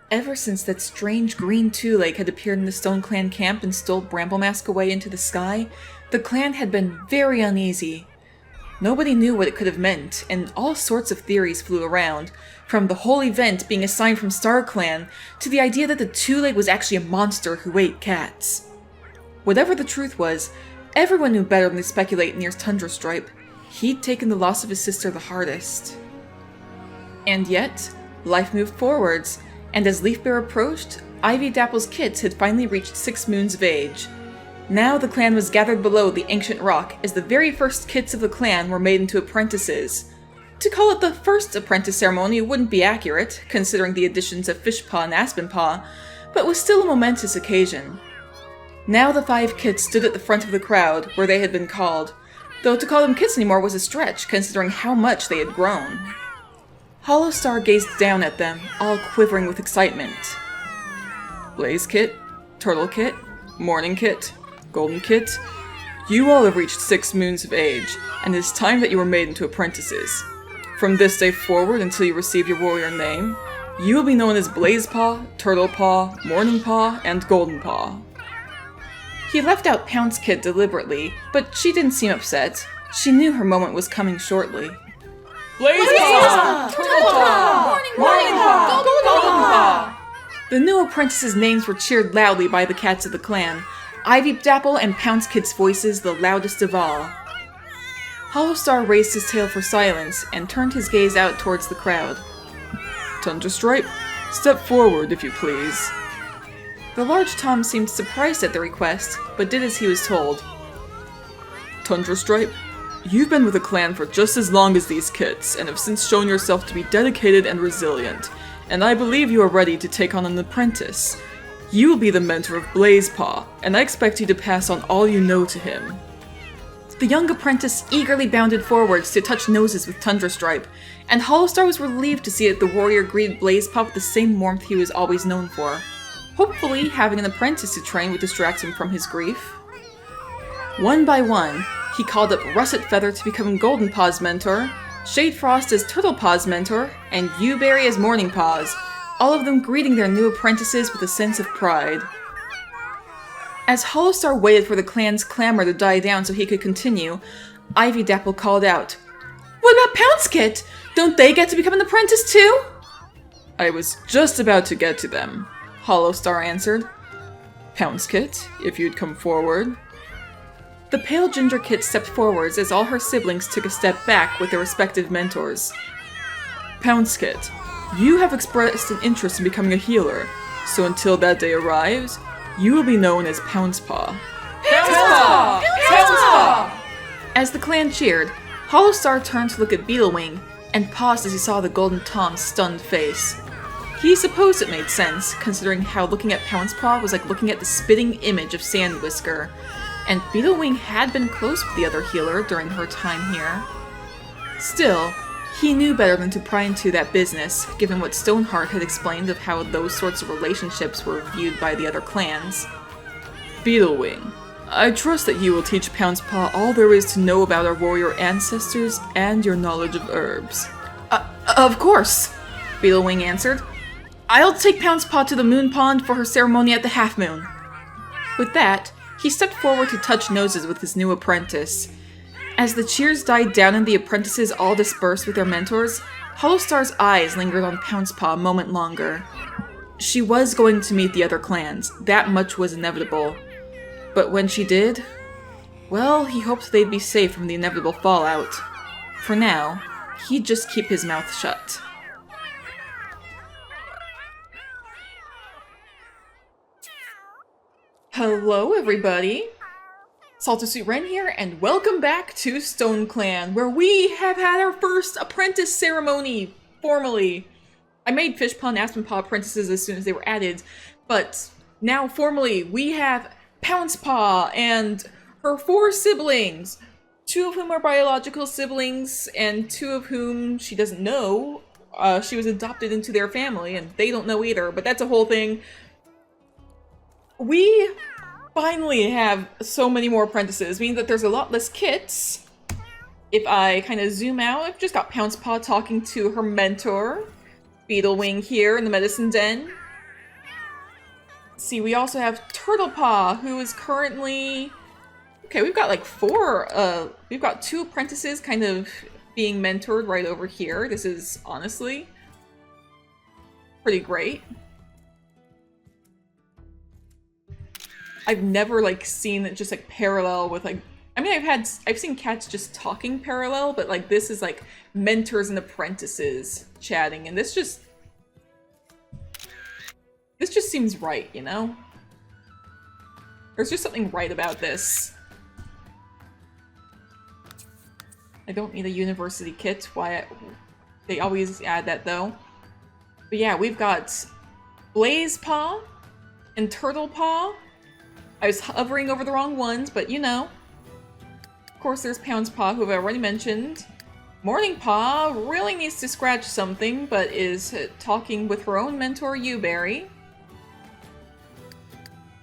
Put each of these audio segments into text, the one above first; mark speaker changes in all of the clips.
Speaker 1: Ever since that strange green two-leg had appeared in the Stone Clan camp and stole Bramblemask away into the sky, the clan had been very uneasy. Nobody knew what it could have meant, and all sorts of theories flew around, from the whole event being a sign from StarClan to the idea that the two-leg was actually a monster who ate cats. Whatever the truth was, everyone knew better than to speculate near Tundra Stripe. He'd taken the loss of his sister the hardest. And yet, life moved forwards, and as Leafbear approached, Ivy Dapple's kits had finally reached 6 moons of age. Now the clan was gathered below the ancient rock as the very first kits of the clan were made into apprentices. To call it the first apprentice ceremony wouldn't be accurate, considering the additions of Fishpaw and Aspenpaw, but was still a momentous occasion. Now the 5 kits stood at the front of the crowd, where they had been called, though to call them kits anymore was a stretch, considering how much they had grown. Hollowstar gazed down at them, all quivering with excitement. Blaze Kit, Turtle Kit, Morning Kit, Golden Kit, you all have reached 6 moons of age, and it is time that you were made into apprentices. From this day forward until you receive your warrior name, you will be known as Blazepaw, Turtlepaw, Morningpaw, and Goldenpaw. He left out Pounce Kit deliberately, but she didn't seem upset. She knew her moment was coming shortly. Blazepaw! Turtlepaw! Morningpaw! Goldenpaw! The new apprentices' names were cheered loudly by the cats of the clan, Ivy Dapple and Pounce Kit's voices the loudest of all. Hollowstar raised his tail for silence and turned his gaze out towards the crowd. Tundra Stripe, step forward if you please. The large Tom seemed surprised at the request, but did as he was told. Tundra Stripe, you've been with the clan for just as long as these kits, and have since shown yourself to be dedicated and resilient, and I believe you are ready to take on an apprentice. You will be the mentor of Blazepaw, and I expect you to pass on all you know to him. The young apprentice eagerly bounded forwards to touch noses with Tundra Stripe, and Hollowstar was relieved to see that the warrior greeted Blazepaw with the same warmth he was always known for. Hopefully, having an apprentice to train would distract him from his grief. One by one, he called up Russet Feather to become Goldenpaw's mentor, Shade Frost as Turtlepaw's mentor, and Ewberry as Morningpaw's, all of them greeting their new apprentices with a sense of pride. As Hollowstar waited for the clan's clamor to die down so he could continue, Ivy Dapple called out, "What about Pounce Kit? Don't they get to become an apprentice too?" I was just about to get to them, Hollowstar answered. Pounce Kit, if you'd come forward. The pale ginger kit stepped forwards as all her siblings took a step back with their respective mentors. Pounce Kit, you have expressed an interest in becoming a healer, so until that day arrives, you will be known as Pouncepaw. Pouncepaw! Pouncepaw! As the clan cheered, Hollowstar turned to look at Beetlewing and paused as he saw the Golden Tom's stunned face. He supposed it made sense, considering how looking at Pouncepaw was like looking at the spitting image of Sandwhisker, and Beetlewing had been close with the other healer during her time here. Still, he knew better than to pry into that business, given what Stoneheart had explained of how those sorts of relationships were viewed by the other clans. Beetlewing, I trust that you will teach Pouncepaw all there is to know about our warrior ancestors and your knowledge of herbs. Of course, Beetlewing answered. I'll take Pouncepaw to the Moon Pond for her ceremony at the Half Moon. With that, he stepped forward to touch noses with his new apprentice. As the cheers died down and the apprentices all dispersed with their mentors, Hollowstar's eyes lingered on Pouncepaw a moment longer. She was going to meet the other clans, that much was inevitable. But when she did, well, he hoped they'd be safe from the inevitable fallout. For now, he'd just keep his mouth shut. Hello, everybody! Saltasuit Ren here, and welcome back to Stone Clan, where we have had our first apprentice ceremony, formally. I made Fishpaw and Aspenpaw apprentices as soon as they were added, but now formally we have Pouncepaw and her 4 siblings, 2 of whom are biological siblings, and 2 of whom she doesn't know. She was adopted into their family, and they don't know either, but that's a whole thing. We finally have so many more apprentices, meaning that there's a lot less kits. If I kind of zoom out, I've just got Pouncepaw talking to her mentor, Beetlewing here in the medicine den. Let's see, we also have Turtlepaw, who is currently... Okay, we've got like we've got 2 apprentices kind of being mentored right over here. This is honestly pretty great. I've never like seen it just like parallel with like, I mean, I've seen cats just talking parallel, but like this is like mentors and apprentices chatting, and this just seems right, you know? There's just something right about this. I don't need a university kit. They always add that though. But yeah, we've got Blazepaw and Turtlepaw. I was hovering over the wrong ones, but you know. Of course, there's Poundspaw, who I've already mentioned. Morningpaw really needs to scratch something, but is talking with her own mentor, Uberry.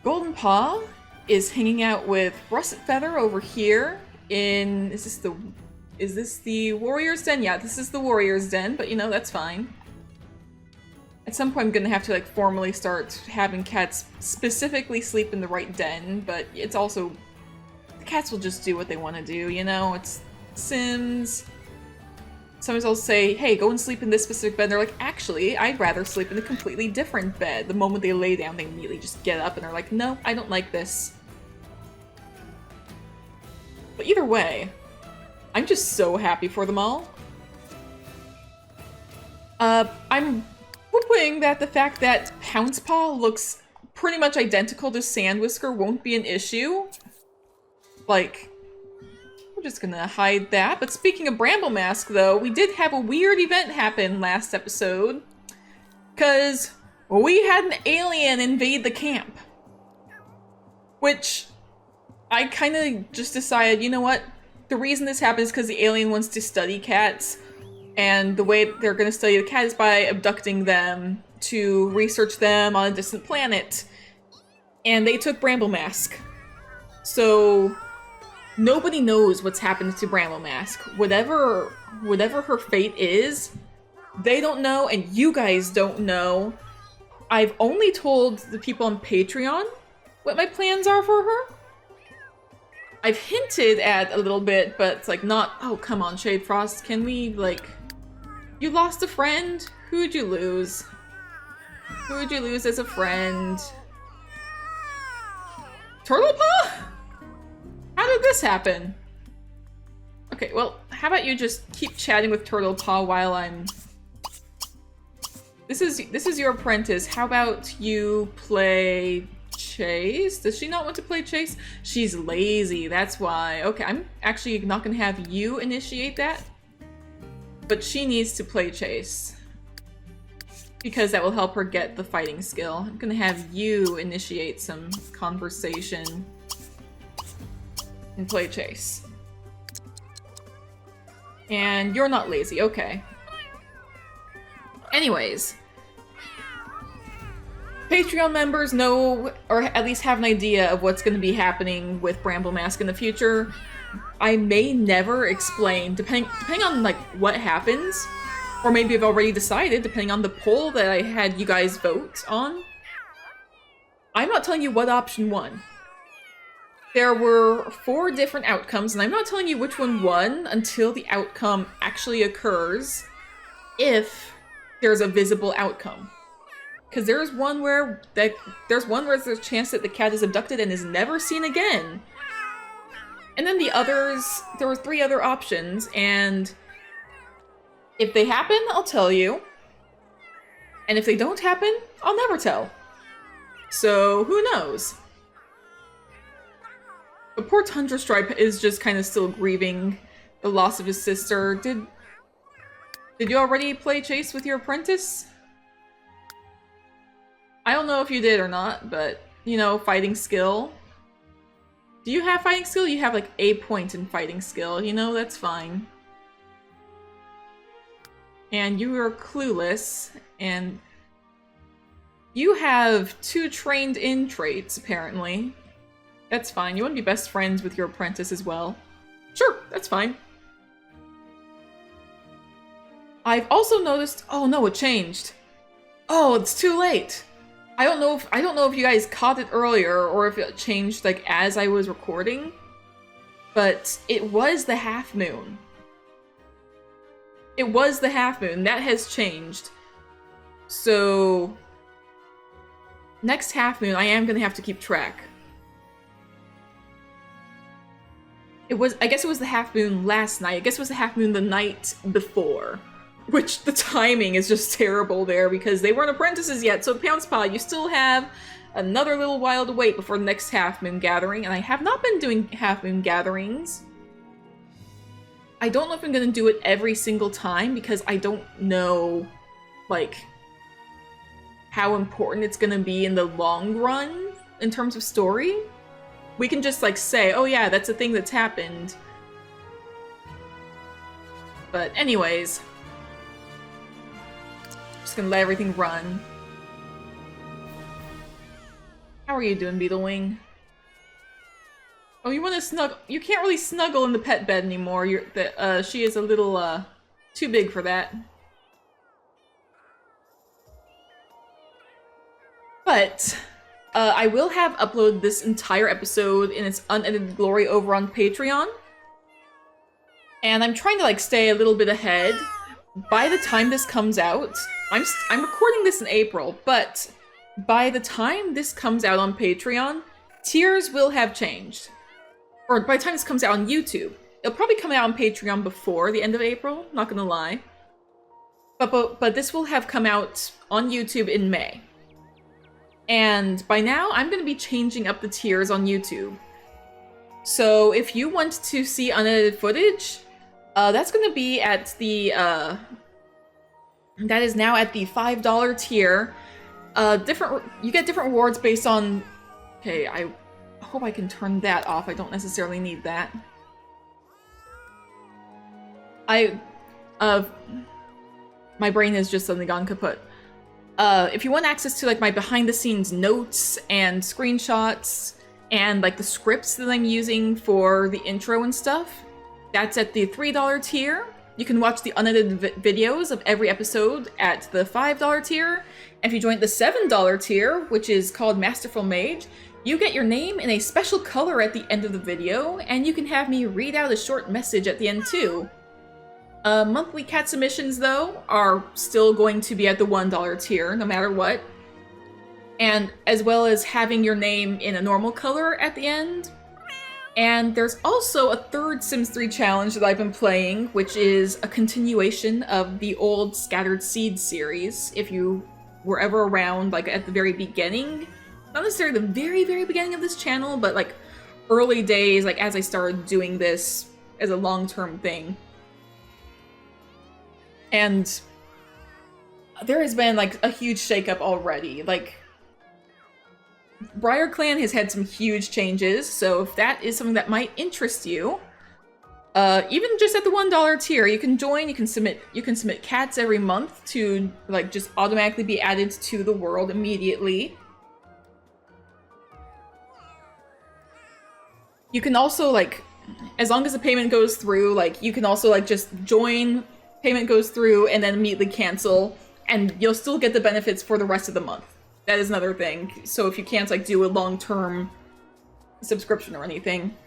Speaker 1: Goldenpaw is hanging out with Russet Feather over here in... Is this the Warrior's Den? Yeah, this is the Warrior's Den, but you know, that's fine. At some point I'm gonna have to like formally start having cats specifically sleep in the right den, but it's also... The cats will just do what they want to do, you know? It's Sims. Sometimes I'll say, hey, go and sleep in this specific bed. And they're like, actually, I'd rather sleep in a completely different bed. The moment they lay down, they immediately just get up and they're like, no, I don't like this. But either way, I'm just so happy for them all. I'm hoping that the fact that Poundspaw looks pretty much identical to Sandwhisker won't be an issue. Like, we're just gonna hide that. But speaking of Bramble Mask, though, we did have a weird event happen last episode. Because we had an alien invade the camp. Which, I kind of just decided, you know what? The reason this happens is because the alien wants to study cats, and the way they're going to study the cat is by abducting them to research them on a distant planet. And they took Bramble Mask. So nobody knows what's happened to Bramble Mask. Whatever her fate is, they don't know, and you guys don't know. I've only told the people on Patreon what my plans are for her. I've hinted at a little bit, but it's like not... Oh, come on, Shade Frost. Can we, like... You lost a friend? Who'd you lose? Who'd you lose as a friend? Turtlepaw? How did this happen? Okay, well, how about you just keep chatting with Turtlepaw while I'm... This is your apprentice. How about you play... Chase? Does she not want to play Chase? She's lazy, that's why. Okay, I'm actually not gonna have you initiate that. But she needs to play Chase. Because that will help her get the fighting skill. I'm gonna have you initiate some conversation and play Chase. And you're not lazy, okay. Anyways. Patreon members know, or at least have an idea of what's going to be happening with Bramble Mask in the future. I may never explain, depending on like what happens, or maybe I've already decided, depending on the poll that I had you guys vote on. I'm not telling you what option won. There were 4 different outcomes, and I'm not telling you which one won until the outcome actually occurs, if there's a visible outcome. Because there's one where there's a chance that the cat is abducted and is never seen again. And then the others, there were 3 other options, and if they happen, I'll tell you. And if they don't happen, I'll never tell. So, who knows? But poor Tundra Stripe is just kind of still grieving the loss of his sister. Did you already play Chase with your apprentice? I don't know if you did or not, but, you know, fighting skill. Do you have fighting skill? You have like a point in fighting skill, you know, that's fine. And you are clueless, and you have 2 trained-in traits, apparently. That's fine. You want to be best friends with your apprentice as well. Sure, that's fine. I've also noticed... Oh no, it changed. Oh, it's too late. I don't know if you guys caught it earlier or if it changed like as I was recording, but it was the half moon. It was the half moon. That has changed. So next half moon, I am gonna have to keep track. I guess it was the half moon last night. I guess it was the half moon the night before. Which, the timing is just terrible there because they weren't apprentices yet, so Pounce Paw, you still have another little while to wait before the next half moon gathering, and I have not been doing half moon gatherings. I don't know if I'm gonna do it every single time because I don't know, like, how important it's gonna be in the long run in terms of story. We can just, like, say, oh yeah, that's a thing that's happened. But anyways, just gonna let everything run. How are you doing, Beetlewing? Oh, you want to snuggle? You can't really snuggle in the pet bed anymore. She is a little, too big for that. But, I will have uploaded this entire episode in its unedited glory over on Patreon. And I'm trying to, like, stay a little bit ahead. By the time this comes out, I'm recording this in April, but by the time this comes out on Patreon, tiers will have changed. Or by the time this comes out on YouTube. It'll probably come out on Patreon before the end of April, not gonna lie. But this will have come out on YouTube in May. And by now, I'm gonna be changing up the tiers on YouTube. So if you want to see unedited footage, that's gonna be at the, that is now at the $5 tier. You get different rewards based on... Okay, I hope I can turn that off. I don't necessarily need that. My brain has just suddenly gone kaput. If you want access to, like, my behind-the-scenes notes and screenshots and, like, the scripts that I'm using for the intro and stuff, that's at the $3 tier. You can watch the unedited videos of every episode at the $5 tier. And if you join the $7 tier, which is called Masterful Mage, you get your name in a special color at the end of the video, and you can have me read out a short message at the end too. Monthly cat submissions, though, are still going to be at the $1 tier, no matter what. And as well as having your name in a normal color at the end. And there's also a third Sims 3 challenge that I've been playing, which is a continuation of the old Scattered Seed series. If you were ever around, like, at the very beginning, not necessarily the very, very beginning of this channel, but, like, early days, like, as I started doing this as a long-term thing. And there has been, like, a huge shakeup already. Like, Briar Clan has had some huge changes, so if that is something that might interest you, even just at the $1 tier, you can join, you can submit cats every month to, like, just automatically be added to the world immediately. You can also, like, as long as the payment goes through, like, you can also, like, just join, payment goes through, and then immediately cancel, and you'll still get the benefits for the rest of the month. That is another thing. So if you can't, like, do a long-term subscription or anything.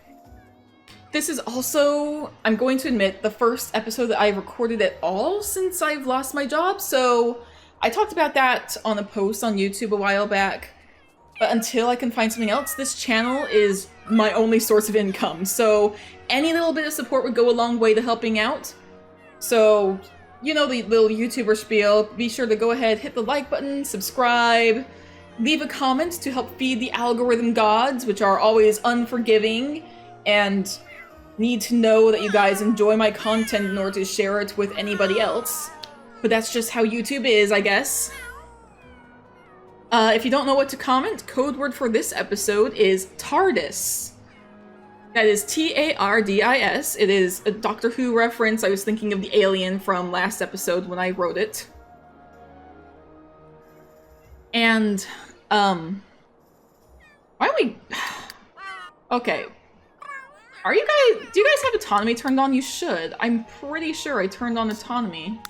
Speaker 1: This is also, I'm going to admit, the first episode that I've recorded at all since I've lost my job, so I talked about that on a post on YouTube a while back. But until I can find something else, this channel is my only source of income, so any little bit of support would go a long way to helping out. So, you know the little YouTuber spiel, be sure to go ahead, hit the like button, subscribe, leave a comment to help feed the algorithm gods, which are always unforgiving, and need to know that you guys enjoy my content in order to share it with anybody else. But that's just how YouTube is, I guess. If you don't know what to comment, code word for this episode is TARDIS. That is T-A-R-D-I-S. It is a Doctor Who reference. I was thinking of the alien from last episode when I wrote it. And, why don't we... Okay. Do you guys have autonomy turned on? You should. I'm pretty sure I turned on autonomy.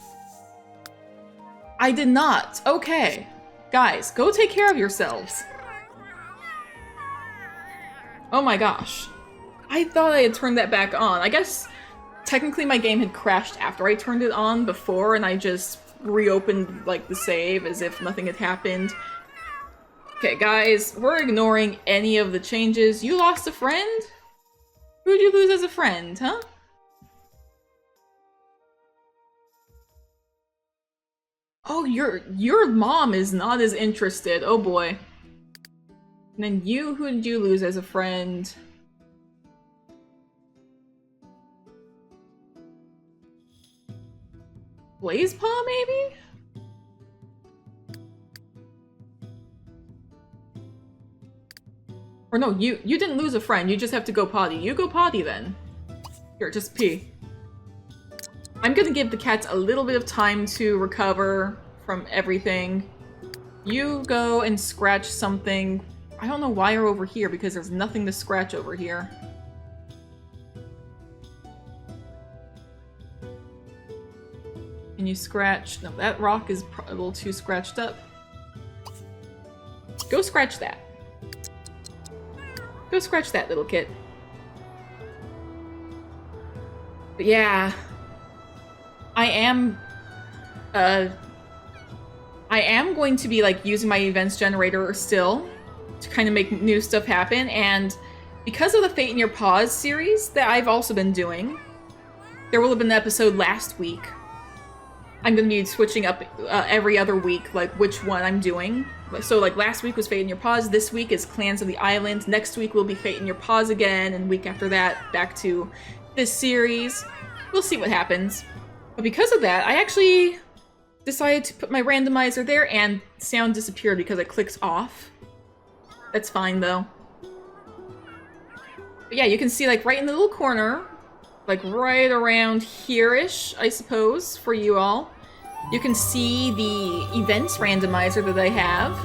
Speaker 1: I did not. Okay. Guys, go take care of yourselves. Oh my gosh. I thought I had turned that back on. I guess technically my game had crashed after I turned it on before, and I just reopened, like, the save as if nothing had happened. Okay, guys, we're ignoring any of the changes. You lost a friend? Who'd you lose as a friend, huh? Oh, your mom is not as interested. Oh boy. And then who did you lose as a friend? Blazepaw, maybe? Or no, you didn't lose a friend, you just have to go potty. You go potty then. Here, just pee. I'm gonna give the cats a little bit of time to recover from everything. You go and scratch something. I don't know why you're over here, because there's nothing to scratch over here. Can you scratch? No, that rock is a little too scratched up. Go scratch that. Go scratch that, little kid. But yeah, I am going to be like using my events generator still to kind of make new stuff happen, and because of the Fate in Your Paws series that I've also been doing, there will have been an episode last week. I'm going to be switching up every other week, like which one I'm doing. So like last week was Fate in Your Paws, this week is Clans of the Island, next week will be Fate in Your Paws again, and week after that back to this series. We'll see what happens. But because of that, I actually decided to put my randomizer there, and sound disappeared because I clicked off. That's fine though. But yeah, you can see like right in the little corner, like right around here-ish, I suppose, for you all. You can see the events randomizer that I have.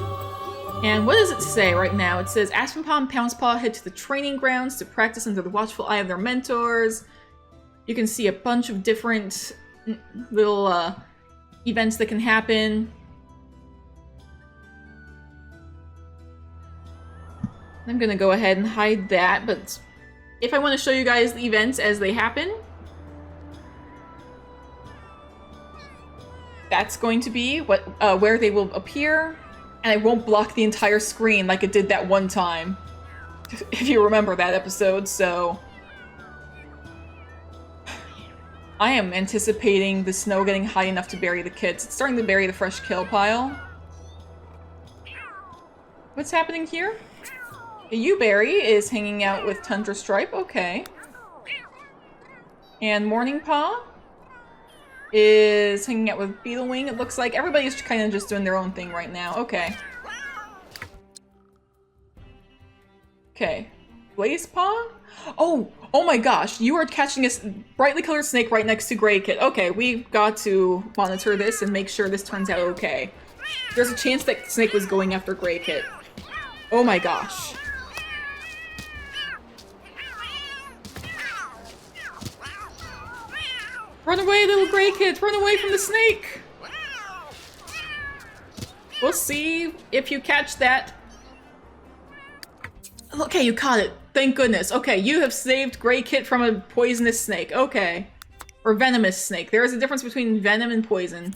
Speaker 1: And what does it say right now? It says, Aspenpaw and Pouncepaw head to the training grounds to practice under the watchful eye of their mentors. You can see a bunch of different little events that can happen. I'm gonna go ahead and hide that, but if I want to show you guys the events as they happen, that's going to be what where they will appear, and I won't block the entire screen like it did that one time, if you remember that episode. So I am anticipating the snow getting high enough to bury the kids. It's starting to bury the fresh kill pile. What's happening here? Uberry is hanging out with Tundra Stripe, okay. And Morning Paw is hanging out with Beetlewing. It looks like everybody's kind of just doing their own thing right now, okay. Okay. Blazepaw? Oh my gosh, you are catching a brightly colored snake right next to Grey Kit. Okay, we've got to monitor this and make sure this turns out okay. There's a chance that snake was going after Grey Kit. Oh my gosh. Run away, little Grey Kit! Run away from the snake! We'll see if you catch that. Okay, you caught it. Thank goodness. Okay, you have saved Grey Kit from a poisonous snake. Okay. Or venomous snake. There is a difference between venom and poison.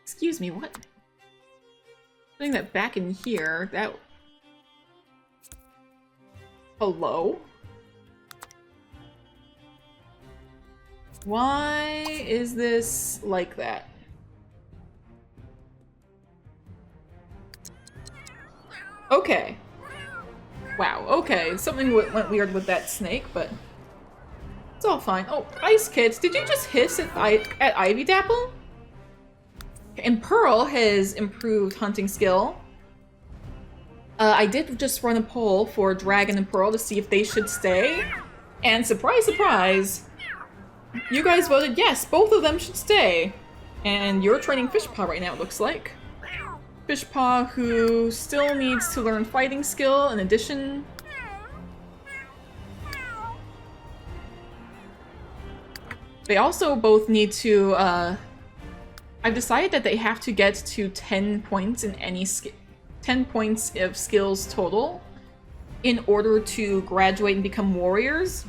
Speaker 1: Excuse me, what? Putting that back in here, that... Hello? Why is this like that? Okay. Wow, okay. Something went weird with that snake, but it's all fine. Oh, Ice Kids, did you just hiss at Ivy Dapple? And Pearl has improved hunting skill. I did just run a poll for Dragon and Pearl to see if they should stay. And surprise, surprise, you guys voted yes, both of them should stay. And you're training Fishpaw right now, it looks like. Fishpaw, who still needs to learn fighting skill in addition. They also both need to I've decided that they have to get to 10 points in any 10 points of skills total in order to graduate and become warriors,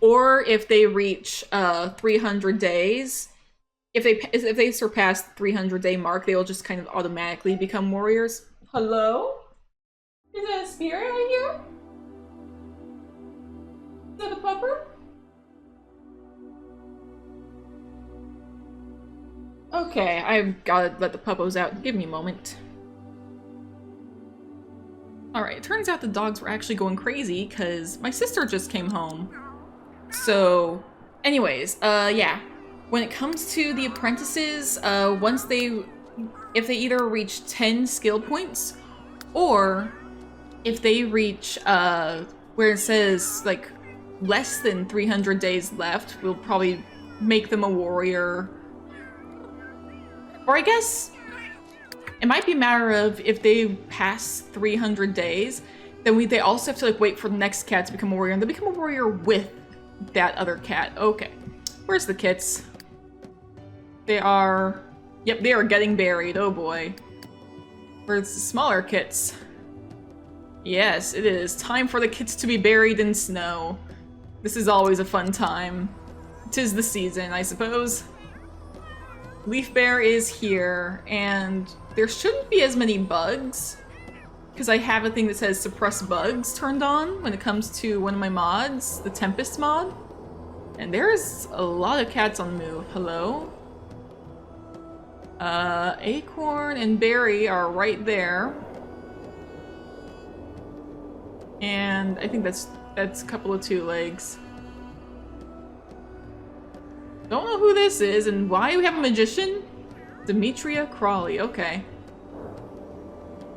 Speaker 1: or if they reach 300 days, if they surpass the 300-day mark, they will just kind of automatically become warriors. Hello? Is that a spirit right here? Is that a pupper? Okay, I've gotta let the puppos out. Give me a moment. Alright, it turns out the dogs were actually going crazy because my sister just came home. So, anyways, yeah. When it comes to the apprentices, if they either reach 10 skill points, or if they reach, where it says, like, less than 300 days left, we'll probably make them a warrior. Or I guess it might be a matter of if they pass 300 days, then they also have to like wait for the next cat to become a warrior, and they become a warrior with that other cat. Okay. Where's the kits? They are... Yep, they are getting buried. Oh boy. Where's the smaller kits? Yes, it is time for the kits to be buried in snow. This is always a fun time. 'Tis the season, I suppose. Leaf Bear is here, and there shouldn't be as many bugs, because I have a thing that says suppress bugs turned on when it comes to one of my mods, the Tempest mod. And there's a lot of cats on the move. Hello? Acorn and Berry are right there. And I think that's a couple of two legs. Don't know who this is and why we have a magician? Demetria Crawley, okay.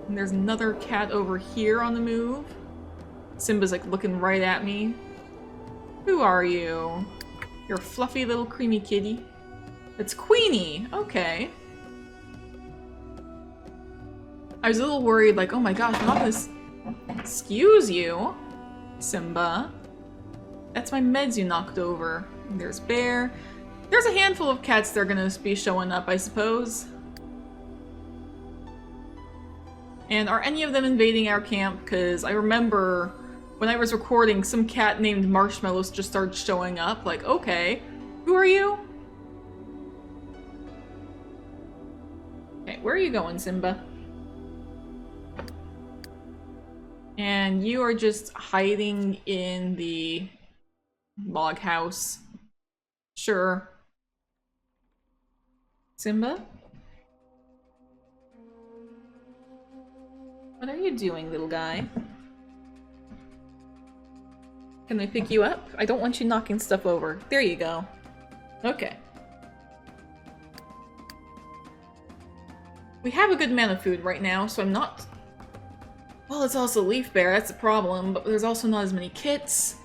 Speaker 1: And there's another cat over here on the move. Simba's like looking right at me. Who are you? You're a fluffy little creamy kitty. It's Queenie, okay. I was a little worried, like, oh my gosh, I'm not gonna excuse you, Simba. That's my meds you knocked over. And there's Bear. There's a handful of cats that are gonna be showing up, I suppose. And are any of them invading our camp? Because I remember when I was recording, some cat named Marshmallows just started showing up. Like, okay, who are you? Okay, where are you going, Simba? And you are just hiding in the log house. Sure. Simba? What are you doing, little guy? Can I pick you up? I don't want you knocking stuff over. There you go. Okay. We have a good amount of food right now, so I'm not... Well, it's also Leaf Bear, that's the problem, but there's also not as many kits,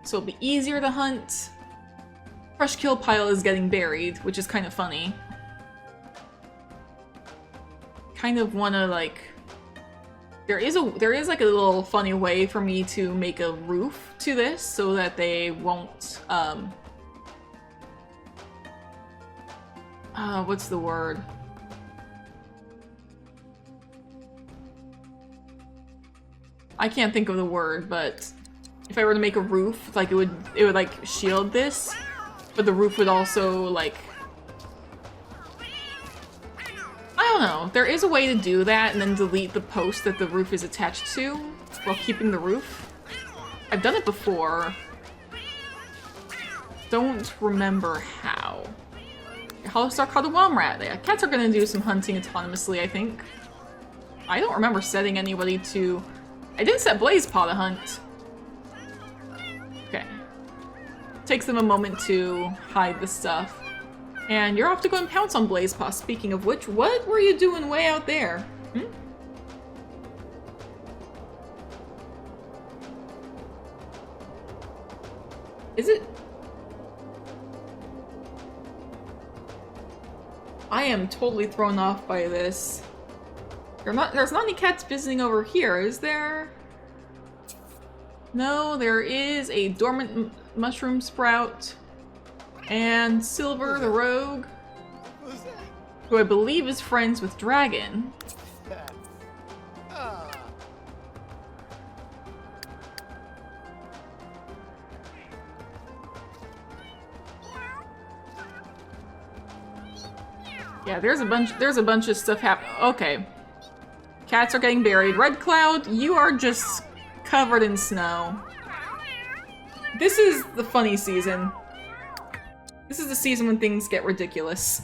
Speaker 1: so it'll be easier to hunt. Fresh Kill Pile is getting buried, which is kind of funny. Kind of wanna, like... There is like a little funny way for me to make a roof to this so that they won't, what's the word? I can't think of the word, but if I were to make a roof, like it would like shield this, but the roof would also like, I don't know. There is a way to do that and then delete the post that the roof is attached to while keeping the roof. I've done it before. Don't remember how. Hollow-Star called a Womrat. Yeah, cats are gonna do some hunting autonomously, I think. I don't remember setting anybody to... I didn't set Blazepaw to hunt. Okay. Takes them a moment to hide the stuff. And you're off to go and pounce on Blazepaw. Speaking of which, what were you doing way out there? Hmm? Is it? I am totally thrown off by this. There's not any cats visiting over here, is there? No, there is a dormant mushroom sprout. And Silver the Rogue. who I believe is friends with Dragon. Yeah, there's a bunch of stuff happening. Okay. Cats are getting buried. Red Cloud, you are just covered in snow. This is the funny season. This is the season when things get ridiculous.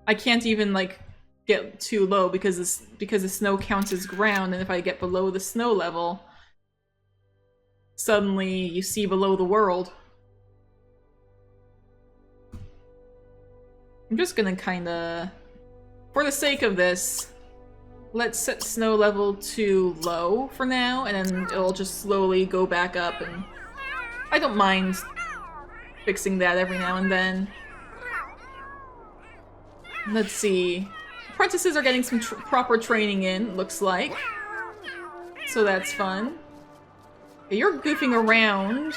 Speaker 1: I can't even, like, get too low because the snow counts as ground, and if I get below the snow level, suddenly you see below the world. I'm just gonna kinda, for the sake of this, let's set snow level to low for now, and then it'll just slowly go back up, and I don't mind fixing that every now and then. Let's see. Apprentices are getting some proper training in, looks like. So that's fun. Okay, you're goofing around.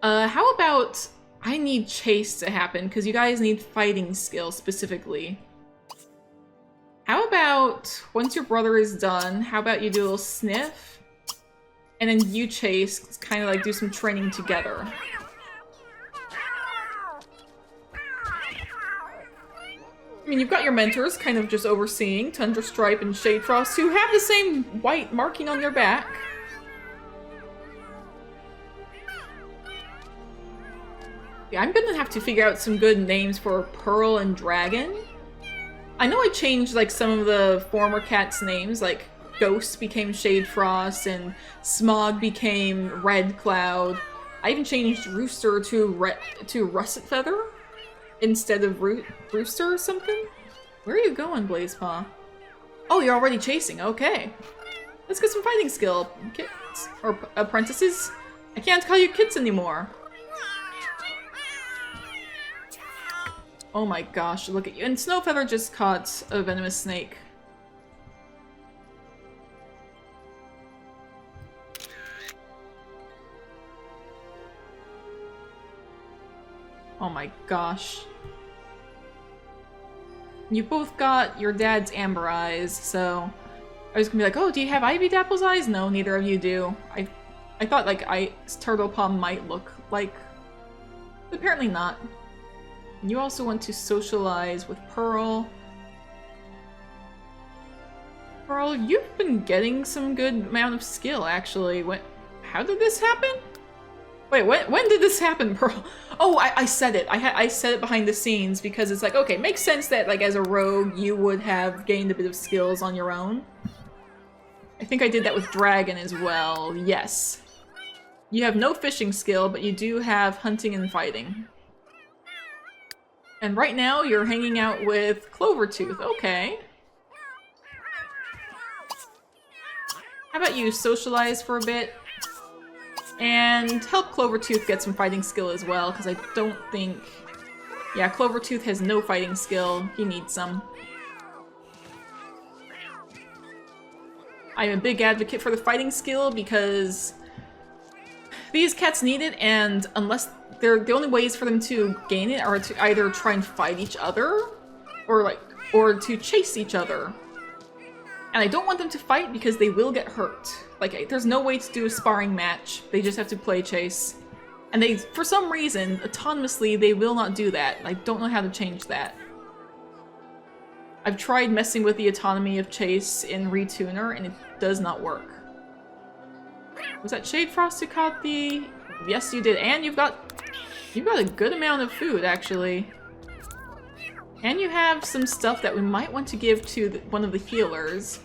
Speaker 1: How about I need chase to happen, because you guys need fighting skill specifically. How about, once your brother is done, how about you do a little sniff? And then you chase, kind of like do some training together. I mean, you've got your mentors kind of just overseeing, Tundra Stripe and Shade Frost, who have the same white marking on their back. Yeah, I'm gonna have to figure out some good names for Pearl and Dragon. I know I changed, like, some of the former cats' names, like Ghost became Shade Frost and Smog became Red Cloud. I even changed Rooster to Russet Feather instead of Rooster or something? Where are you going, Blazepaw? Oh, you're already chasing. Okay. Let's get some fighting skill. Kids. Or apprentices? I can't call you kids anymore. Oh my gosh, look at you. And Snowfeather just caught a venomous snake. Oh my gosh. You both got your dad's amber eyes, so I was gonna be like, oh, do you have Ivy Dapple's eyes? No, neither of you do. I thought, like, Turtle Paw might look like, but apparently not. And you also want to socialize with Pearl. Pearl, you've been getting some good amount of skill, actually. How did this happen? Wait, when did this happen, Pearl? Oh, I said it. I said it behind the scenes because it's like, okay, makes sense that, like, as a rogue, you would have gained a bit of skills on your own. I think I did that with Dragon as well. Yes. You have no fishing skill, but you do have hunting and fighting. And right now, you're hanging out with Clovertooth. Okay. How about you socialize for a bit? And help Clovertooth get some fighting skill as well, because I don't think... Yeah, Clovertooth has no fighting skill. He needs some. I'm a big advocate for the fighting skill because these cats need it, and unless the only ways for them to gain it are to either try and fight each other or to chase each other. And I don't want them to fight because they will get hurt. Like, there's no way to do a sparring match. They just have to play chase. And they, for some reason, autonomously, they will not do that. I don't know how to change that. I've tried messing with the autonomy of chase in Retuner, and it does not work. Was that Shade Frost who caught the... Yes, you did. And you've got a good amount of food, actually. And you have some stuff that we might want to give to one of the healers.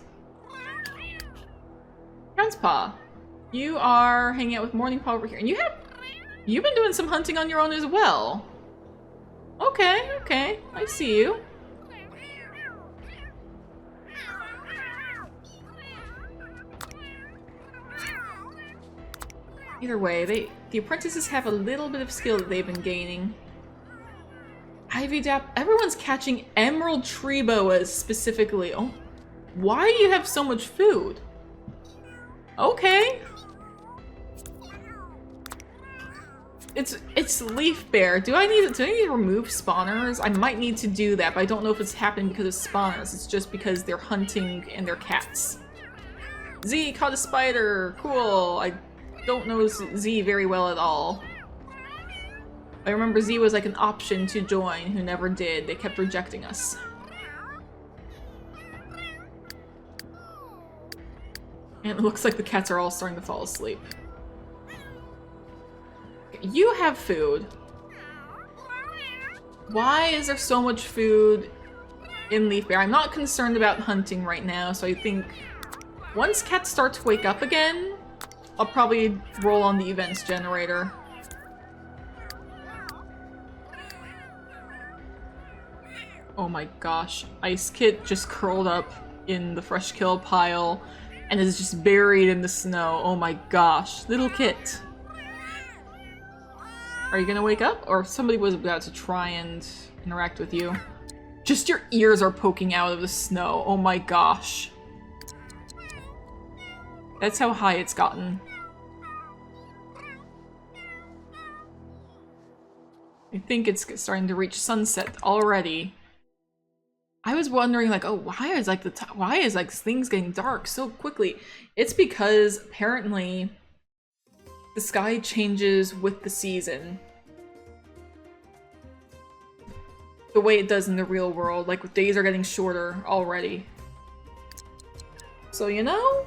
Speaker 1: Transpaw, you are hanging out with Morning Paw over here, and you've been doing some hunting on your own as well. Okay, okay, I see you. Either way, the apprentices have a little bit of skill that they've been gaining. Ivy Dap, everyone's catching emerald tree boas specifically. Oh, why do you have so much food? Okay. it's Leaf Bear. Do I need to remove spawners? I might need to do that, but I don't know if it's happening because of spawners. It's just because they're hunting and they're cats. Z caught a spider. Cool. I don't know Z very well at all. I remember Z was like an option to join who never did. They kept rejecting us. And it looks like the cats are all starting to fall asleep. You have food. Why is there so much food in Leaf Bear? I'm not concerned about hunting right now, so I think once cats start to wake up again, I'll probably roll on the events generator. Oh my gosh. Ice Kit just curled up in the fresh kill pile and is just buried in the snow. Oh my gosh. Little Kit. Are you gonna wake up? Or somebody was about to try and interact with you. Just your ears are poking out of the snow. Oh my gosh. That's how high it's gotten. I think it's starting to reach sunset already. I was wondering, like, oh, why is like things getting dark so quickly? It's because apparently the sky changes with the season. The way it does in the real world, like days are getting shorter already. So, you know,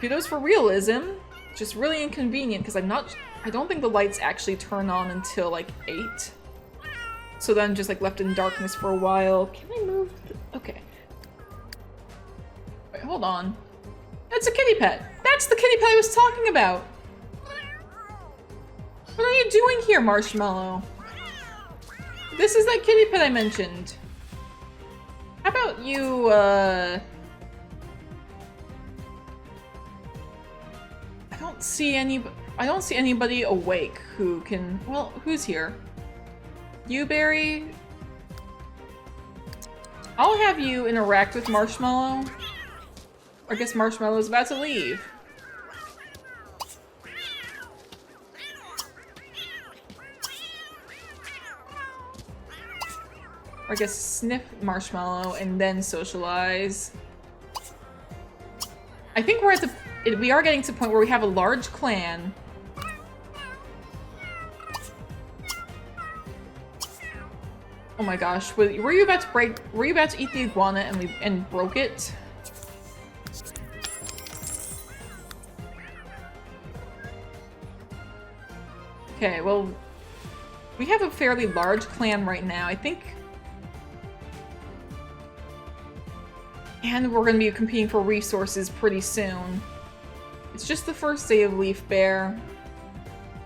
Speaker 1: kudos for realism. Just really inconvenient because I don't think the lights actually turn on until like 8. So then just like left in darkness for a while. Can I move? Okay. Wait, hold on. That's a kitty pet. That's the kitty pet I was talking about. What are you doing here, Marshmallow? This is that kitty pet I mentioned. How about you, I don't see anybody awake who can... Well, who's here? You, Barry? I'll have you interact with Marshmallow. I guess Marshmallow's about to leave. Or I guess sniff Marshmallow and then socialize. I think we are getting to the point where we have a large clan. Oh my gosh, were you about to eat the iguana and broke it? Okay, well, we have a fairly large clan right now, I think. And we're gonna be competing for resources pretty soon. It's just the first day of Leaf Bear.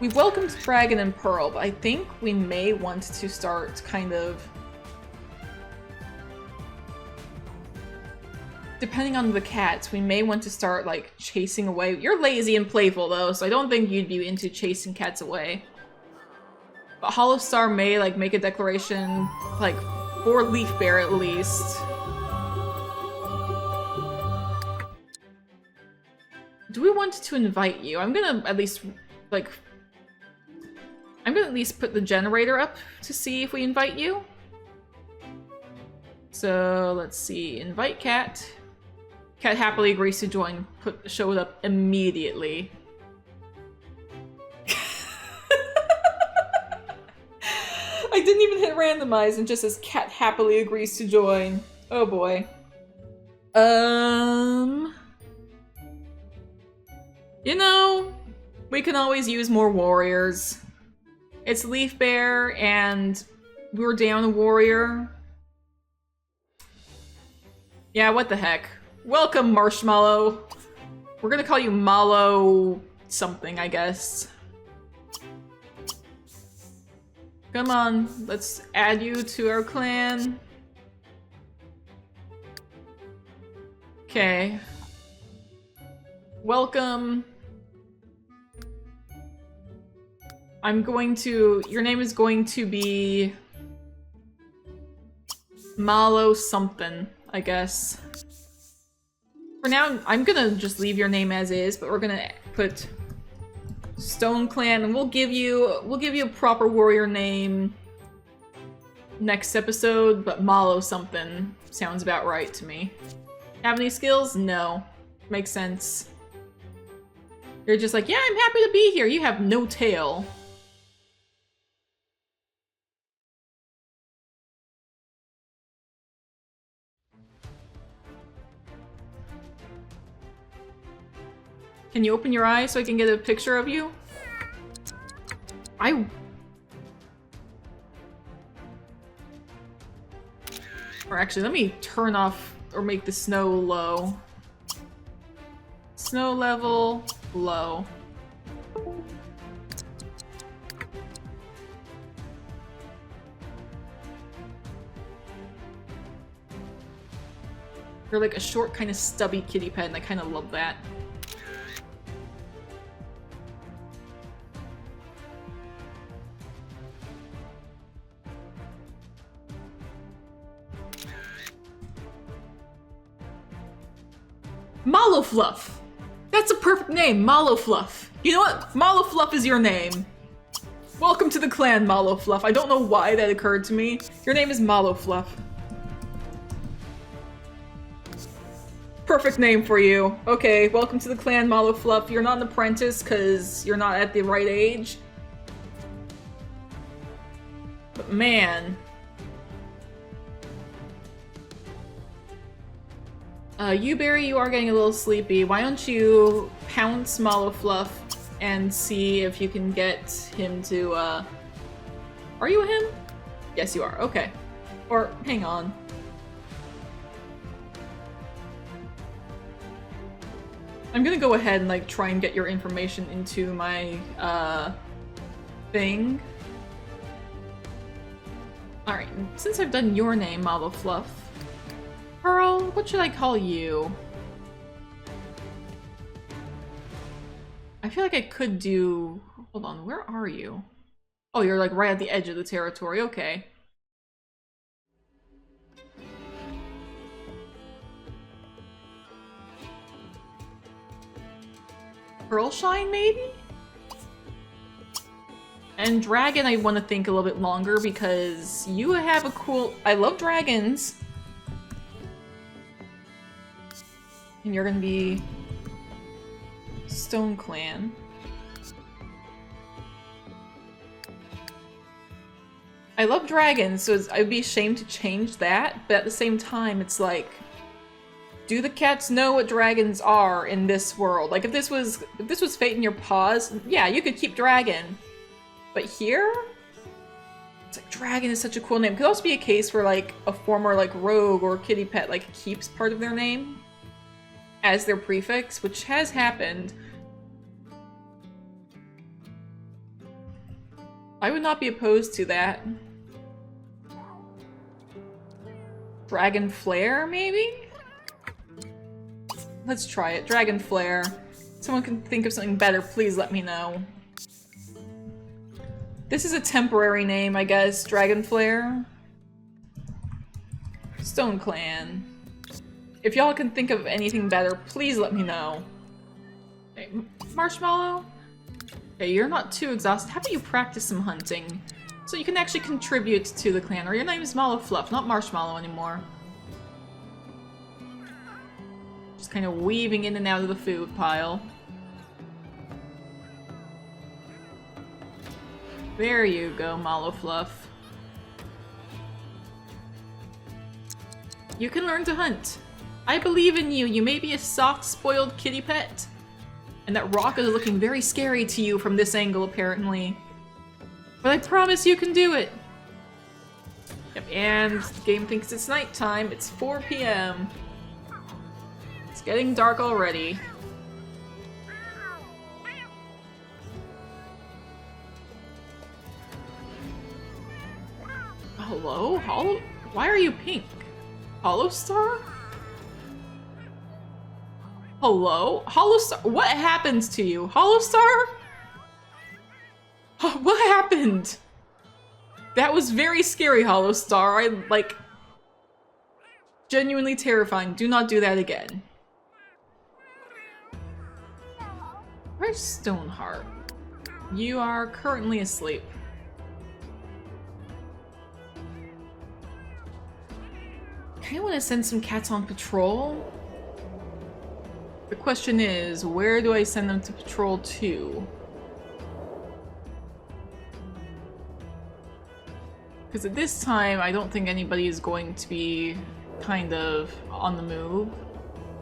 Speaker 1: We welcomed Dragon and Pearl, but I think we may want to start kind of... Depending on the cats, we may want to start, like, chasing away. You're lazy and playful, though, so I don't think you'd be into chasing cats away. But Hollow Star may, like, make a declaration, like, for Leaf Bear at least. Do we want to invite you? I'm gonna at least, like... I'm gonna at least put the generator up to see if we invite you. So, let's see. Invite cat. Cat happily agrees to join. Showed up immediately. I didn't even hit randomize and just says cat happily agrees to join. Oh boy. You know, we can always use more warriors. It's Leaf Bear and we're down a warrior. Yeah, what the heck. Welcome, Marshmallow. We're gonna call you Mallow something, I guess. Come on, let's add you to our clan. Okay. Welcome. Your name is going to be Mallow something, I guess. For now, I'm gonna just leave your name as is, but we're gonna put Stone Clan, and we'll give you a proper warrior name next episode, but Malo something sounds about right to me. Have any skills? No. Makes sense. You're just like, yeah, I'm happy to be here. You have no tail. Can you open your eyes so I can get a picture of you? Or actually, let me turn off or make the snow low. Snow level low. You're like a short, kind of stubby kitty pet, and I kind of love that. Malo Fluff! That's a perfect name, Malo Fluff. You know what? Malo Fluff is your name. Welcome to the clan, Malo Fluff. I don't know why that occurred to me. Your name is Malo Fluff. Perfect name for you. Okay, welcome to the clan, Malo Fluff. You're not an apprentice because you're not at the right age. But man... Barry, you are getting a little sleepy. Why don't you pounce Malo Fluff and see if you can get him to, Are you him? Yes, you are. Okay. Or, hang on. I'm gonna go ahead and, like, try and get your information into my, thing. Alright, since I've done your name, Malo Fluff, Pearl, what should I call you? I feel like I could do... Hold on, where are you? Oh, you're like right at the edge of the territory, okay. Pearl Shine, maybe? And Dragon, I want to think a little bit longer because you have a cool... I love dragons. And you're gonna be Stone Clan. I love dragons, so I'd be ashamed to change that, but at the same time, it's like, do the cats know what dragons are in this world? Like, if this was Fate in Your Paws, yeah, you could keep Dragon. But here? It's like, Dragon is such a cool name. It could also be a case where, like, a former, like, rogue or kitty pet, like, keeps part of their name as their prefix, which has happened. I would not be opposed to that. Dragon Flare, maybe? Let's try it. Dragon Flare. Someone can think of something better, please let me know. This is a temporary name, I guess. Dragon Flare. Stone Clan. If y'all can think of anything better, please let me know. Okay, Marshmallow? Okay, you're not too exhausted. How about you practice some hunting? So you can actually contribute to the clan, or your name is Malo Fluff, not Marshmallow anymore. Just kind of weaving in and out of the food pile. There you go, Malo Fluff. You can learn to hunt. I believe in you. You may be a soft, spoiled kitty pet. And that rock is looking very scary to you from this angle, apparently. But I promise you can do it. Yep, and the game thinks it's nighttime. It's 4 p.m. It's getting dark already. Hello? Hollow? Why are you pink? Hollow Star? Hello? Hollow Star? What happens to you? Hollow Star? What happened? That was very scary, Hollow Star. I, like... Genuinely terrifying. Do not do that again. Where's Stoneheart? You are currently asleep. I kinda wanna send some cats on patrol. The question is, where do I send them to patrol to? Because at this time, I don't think anybody is going to be kind of on the move.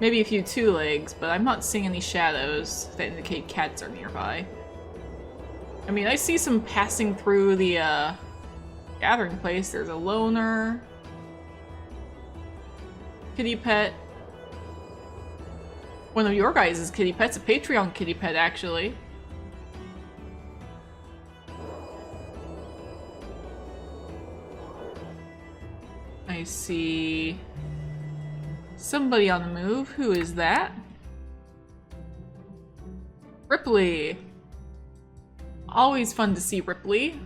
Speaker 1: Maybe a few two legs, but I'm not seeing any shadows that indicate cats are nearby. I mean, I see some passing through the gathering place. There's a loner. Kitty pet. One of your guys' kitty pets, a Patreon kitty pet, actually. I see somebody on the move. Who is that? Ripley. Always fun to see Ripley.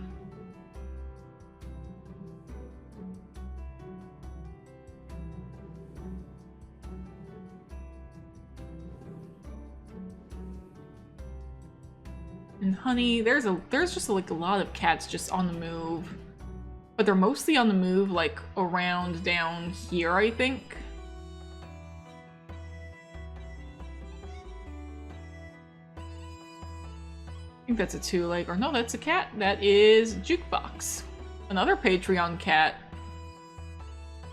Speaker 1: And Honey, there's just like a lot of cats just on the move. But they're mostly on the move like around down here, I think. I think that's a two-leg, or no, that's a cat. That is Jukebox. Another Patreon cat.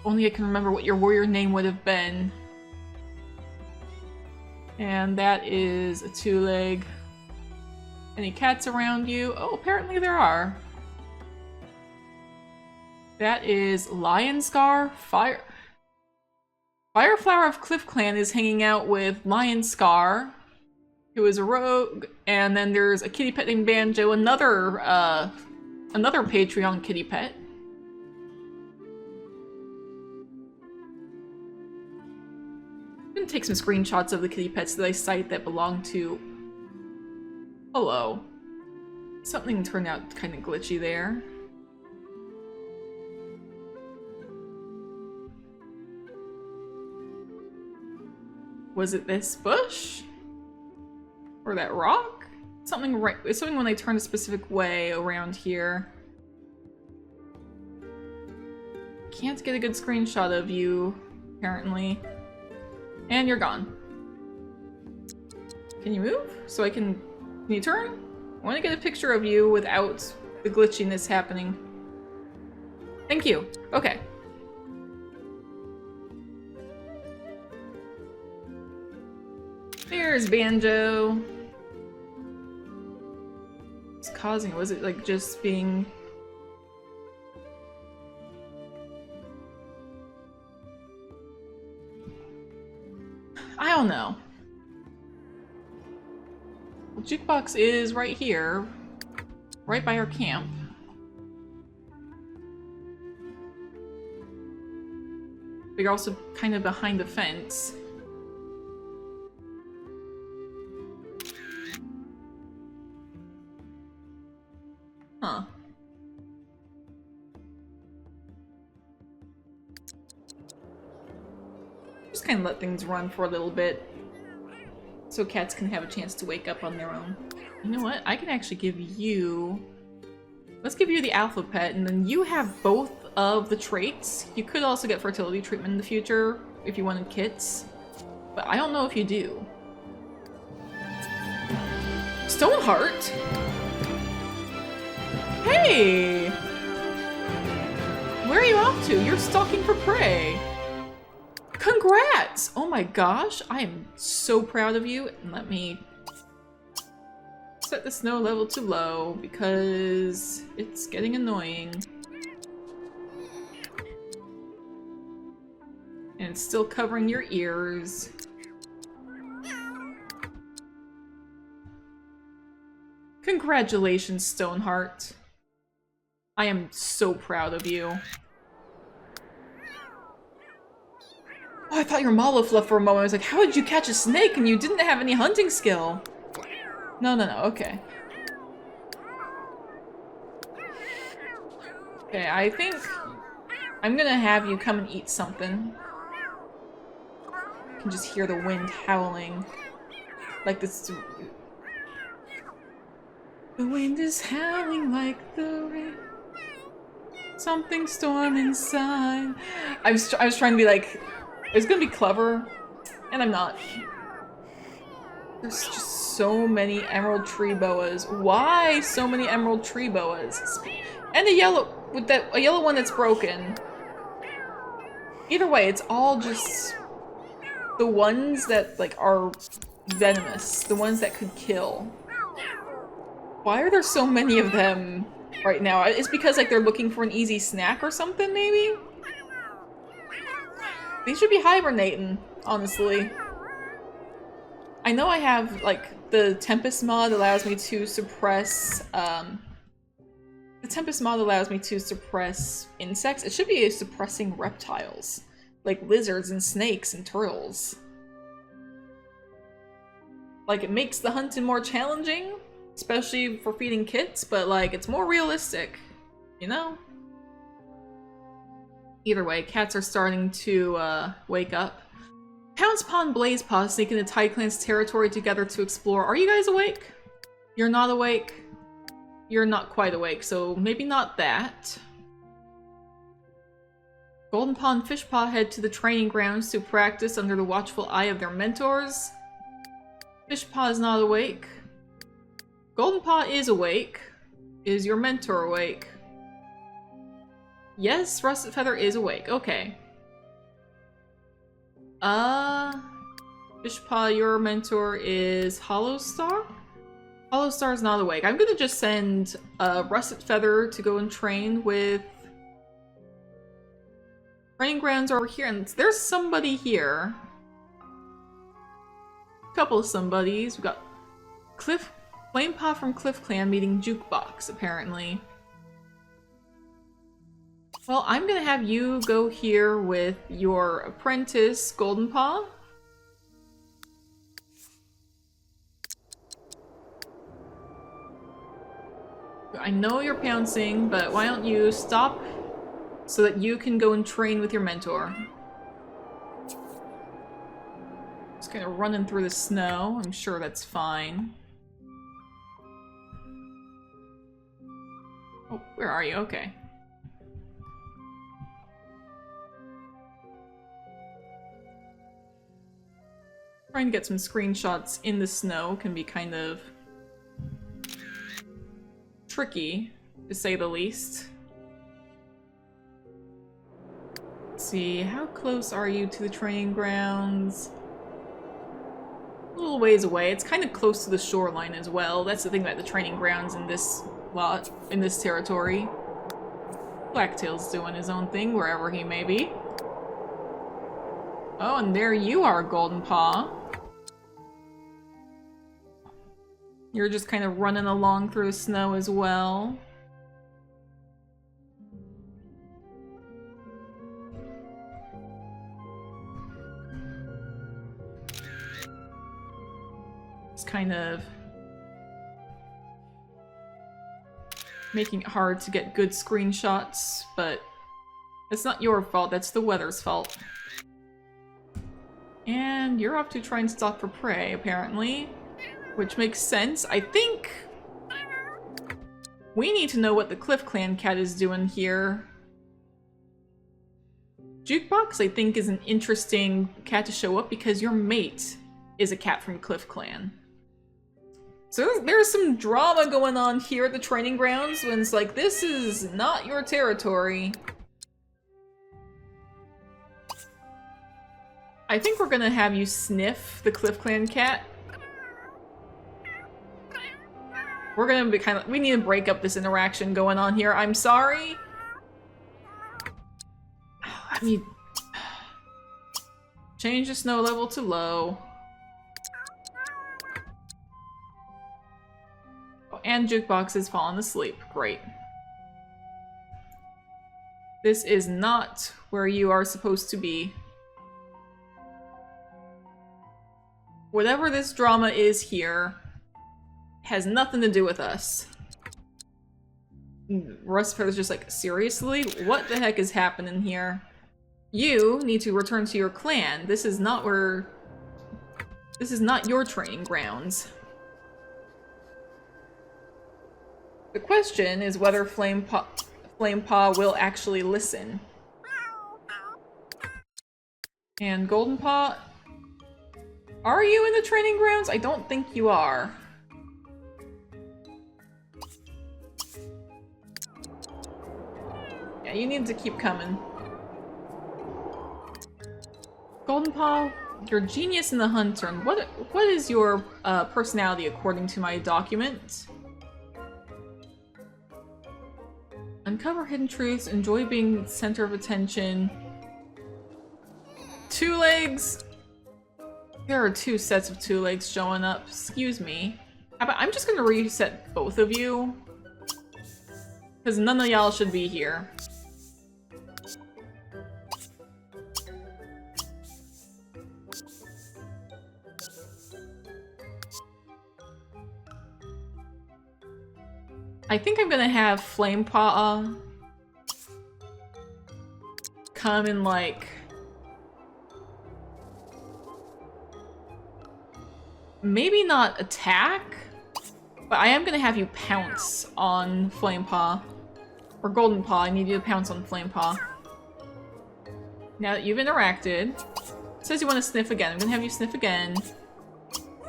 Speaker 1: Only I can remember what your warrior name would have been. And that is a two-leg. Any cats around you? Oh, apparently there are. That is Lion Scar. Fireflower of Cliff Clan is hanging out with Lion Scar, who is a rogue, and then there's a kitty pet named Banjo, another Patreon kitty pet. I'm gonna take some screenshots of the kitty pets that I cite that belong to... Hello. Something turned out kind of glitchy there. Was it this bush? Or that rock? Something right. It's something when they turn a specific way around here. Can't get a good screenshot of you, apparently. And you're gone. Can you move? So I can... Can you turn? I want to get a picture of you without the glitchiness happening. Thank you. Okay. There's Banjo. What's causing it? Was it like just being... I don't know. Well, Jukebox is right here, right by our camp. But you're also kind of behind the fence. Huh. Just kind of let things run for a little bit, so cats can have a chance to wake up on their own. You know what? I can actually give you... Let's give you the alpha pet, and then you have both of the traits. You could also get fertility treatment in the future if you wanted kits, but I don't know if you do. Stoneheart? Hey! Where are you off to? You're stalking for prey. Congrats! Oh my gosh, I am so proud of you. And let me set the snow level to low because it's getting annoying. And it's still covering your ears. Congratulations, Stoneheart. I am so proud of you. Oh, I thought you were Malafluff for a moment. I was like, how did you catch a snake and you didn't have any hunting skill? No, okay. Okay, I think I'm gonna have you come and eat something. You can just hear the wind howling. Like this... The wind is howling like the rain. Something storm inside. I was trying to be like, it's gonna be clever, and I'm not. There's just so many emerald tree boas. Why so many emerald tree boas? And a yellow one that's broken. Either way, it's all just the ones that like are venomous, the ones that could kill. Why are there so many of them right now? It's because like they're looking for an easy snack or something, maybe? These should be hibernating, honestly. I know I have like the Tempest mod allows me to suppress insects. It should be suppressing reptiles, like lizards and snakes and turtles. Like, it makes the hunting more challenging, especially for feeding kits, but like, it's more realistic, you know? Either way, cats are starting to wake up. Pounce Paw and Blaze Paw sneak into Tide Clan's territory together to explore. Are you guys awake? You're not awake? You're not quite awake, so maybe not that. Golden Paw and Fish Paw head to the training grounds to practice under the watchful eye of their mentors. Fish Paw is not awake. Golden Paw is awake. Is your mentor awake? Yes, Russet Feather is awake. Okay. Fish Paw, your mentor is Hollow Star? Hollow Star is not awake. I'm gonna just send Russet Feather to go and train with... Training grounds are over here, and there's somebody here. A couple of somebodies. We've got Flame Paw from Cliff Clan meeting Jukebox, apparently. Well, I'm gonna have you go here with your apprentice, Golden Paw. I know you're pouncing, but why don't you stop so that you can go and train with your mentor. Just kind of running through the snow. I'm sure that's fine. Oh, where are you? Okay. Trying to get some screenshots in the snow can be kind of tricky, to say the least. Let's see, how close are you to the training grounds? A little ways away. It's kind of close to the shoreline as well. That's the thing about the training grounds in this lot, in this territory. Blacktail's doing his own thing wherever he may be. Oh, and there you are, Golden Paw. You're just kind of running along through the snow as well. It's kind of making it hard to get good screenshots, but it's not your fault, that's the weather's fault. And you're off to try and stalk for prey, apparently. Which makes sense. I think we need to know what the Cliff Clan cat is doing here. Jukebox, I think, is an interesting cat to show up because your mate is a cat from Cliff Clan. So there's some drama going on here at the training grounds when it's like, this is not your territory. I think we're gonna have you sniff the Cliff Clan cat. We're gonna be we need to break up this interaction going on here. I'm sorry. I need... Change the snow level to low. Oh, and Jukebox has fallen asleep. Great. This is not where you are supposed to be. Whatever this drama is here has nothing to do with us. Russet Feather's just like, seriously? What the heck is happening here? You need to return to your clan. This is not where... This is not your training grounds. The question is whether Flamepaw will actually listen. And Goldenpaw, are you in the training grounds? I don't think you are. Yeah, you need to keep coming. Goldenpaw, you're a genius in the hunter. And what is your personality according to my document? Uncover hidden truths, enjoy being the center of attention. 2 legs! There are 2 sets of 2 legs showing up. Excuse me. How about I'm just gonna reset both of you? Because none of y'all should be here. I think I'm gonna have Flamepaw come and like... maybe not attack, but I am gonna have you pounce on Flamepaw. Or Goldenpaw, I need you to pounce on Flamepaw. Now that you've interacted, it says you want to sniff again. I'm gonna have you sniff again.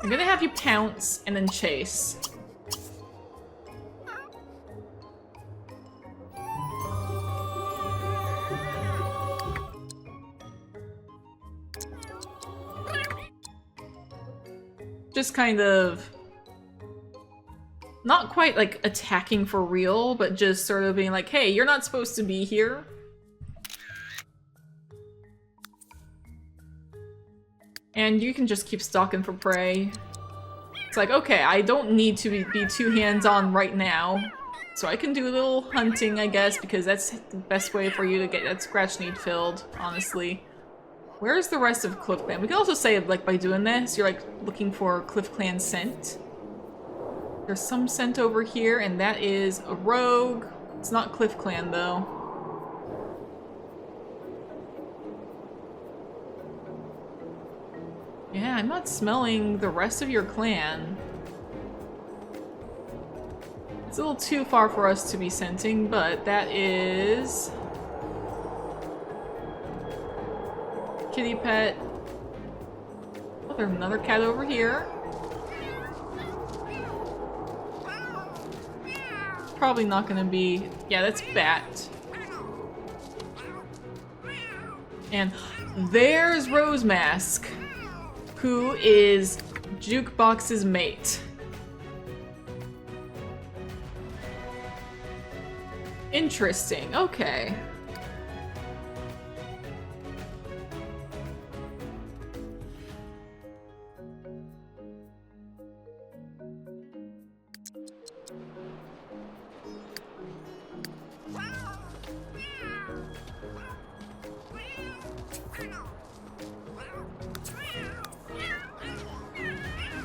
Speaker 1: I'm gonna have you pounce and then chase. Just kind of not quite like attacking for real, but just sort of being like, hey, you're not supposed to be here. And you can just keep stalking for prey. It's like, okay, I don't need to be too hands-on right now. So I can do a little hunting, I guess, because that's the best way for you to get that scratch need filled, honestly. Where's the rest of Cliff Clan? We can also say, like, by doing this, you're, like, looking for Cliff Clan scent. There's some scent over here, and that is a rogue. It's not Cliff Clan, though. Yeah, I'm not smelling the rest of your clan. It's a little too far for us to be scenting, but that is... kitty pet. Oh, there's another cat over here. Probably not gonna be... yeah, that's Bat. And there's Rose Mask, who is Jukebox's mate. Interesting, okay.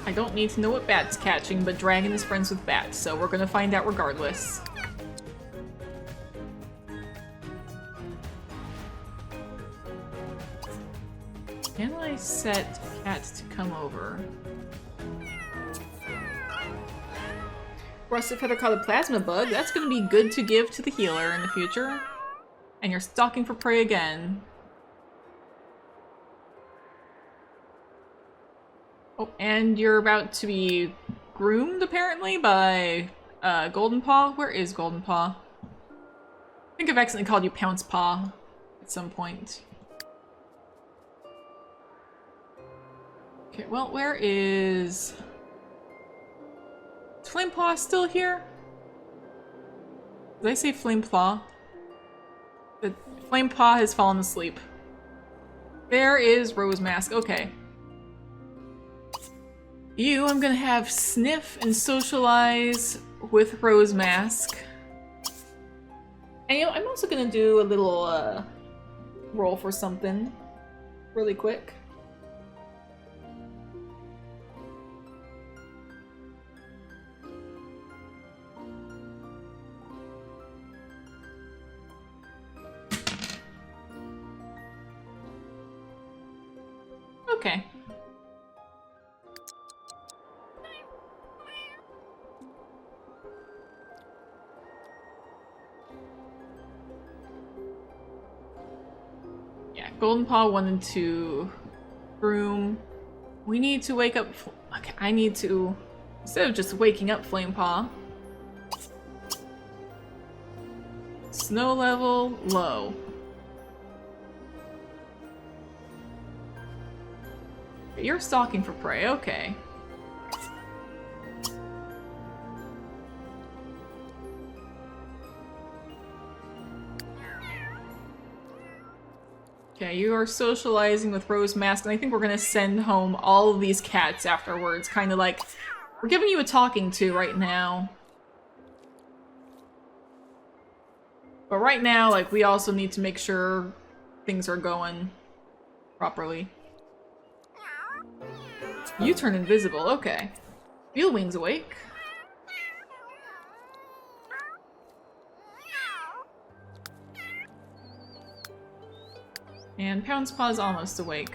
Speaker 1: I don't need to know what Bat's catching, but Dragon is friends with Bat, so we're gonna find out regardless. Can I set Cat to come over? Rusted Feather caught a plasma bug. That's gonna be good to give to the healer in the future. And you're stalking for prey again. Oh, and you're about to be groomed, apparently, by Goldenpaw. Where is Goldenpaw? I think I've accidentally called you Pounce Paw at some point. Okay, well, where is... is Flamepaw still here? Did I say Flamepaw? The Flamepaw has fallen asleep. There is Rose Mask. Okay. You, I'm gonna have sniff and socialize with Rose Mask. And you know, I'm also gonna do a little roll for something really quick. Okay. Golden Paw wanted to groom. We need to wake up. Okay, I need to, instead of just waking up Flame Paw. Snow level low. You're stalking for prey, okay. Okay, you are socializing with Rose Mask, and I think we're gonna send home all of these cats afterwards. Kind of like, we're giving you a talking to right now. But right now, like, we also need to make sure things are going properly. You turn invisible, okay. Wheelwing's awake. And Pound's Paw's almost awake.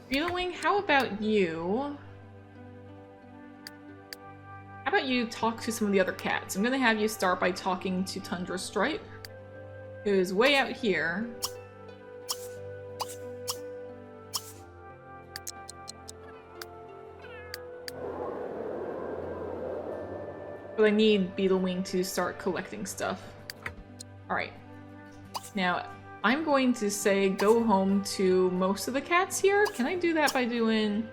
Speaker 1: Wheelwing, how about you? How about you talk to some of the other cats? I'm gonna have you start by talking to Tundra Stripe, who's way out here. But I need Beetlewing to start collecting stuff. Alright. Now, I'm going to say go home to most of the cats here. Can I do that by doing...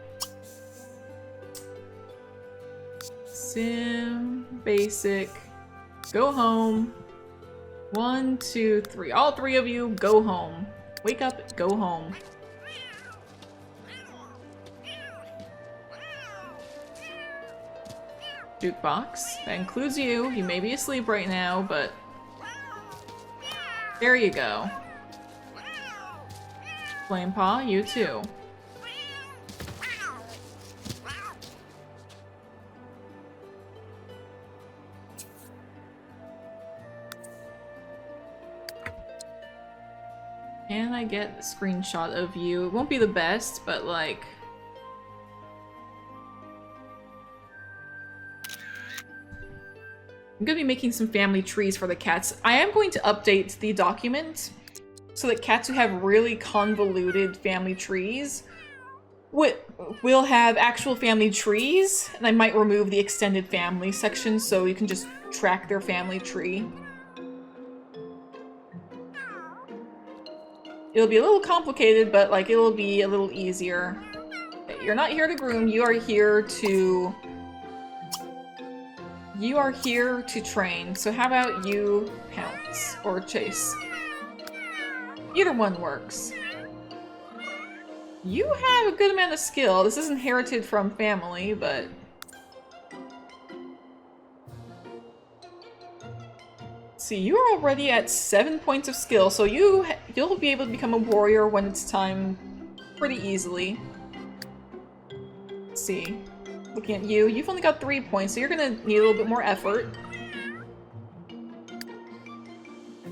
Speaker 1: Sim, basic, go home. 1, 2, 3. All 3 of you, go home. Wake up, go home. Jukebox. That includes you. You may be asleep right now, but... There you go. Flame Paw, you too. Can I get a screenshot of you? It won't be the best, but like... I'm gonna be making some family trees for the cats. I am going to update the document so that cats who have really convoluted family trees will have actual family trees, and I might remove the extended family section so you can just track their family tree. It'll be a little complicated, but like it'll be a little easier. Okay, you're not here to groom, you are here to... You are here to train, so how about you pounce or chase? Either one works. You have a good amount of skill. This is inherited from family, but... See, you're already at 7 points of skill, so you'll be able to become a warrior when it's time pretty easily. Let's see. Looking at you, you've only got 3 points, so you're gonna need a little bit more effort.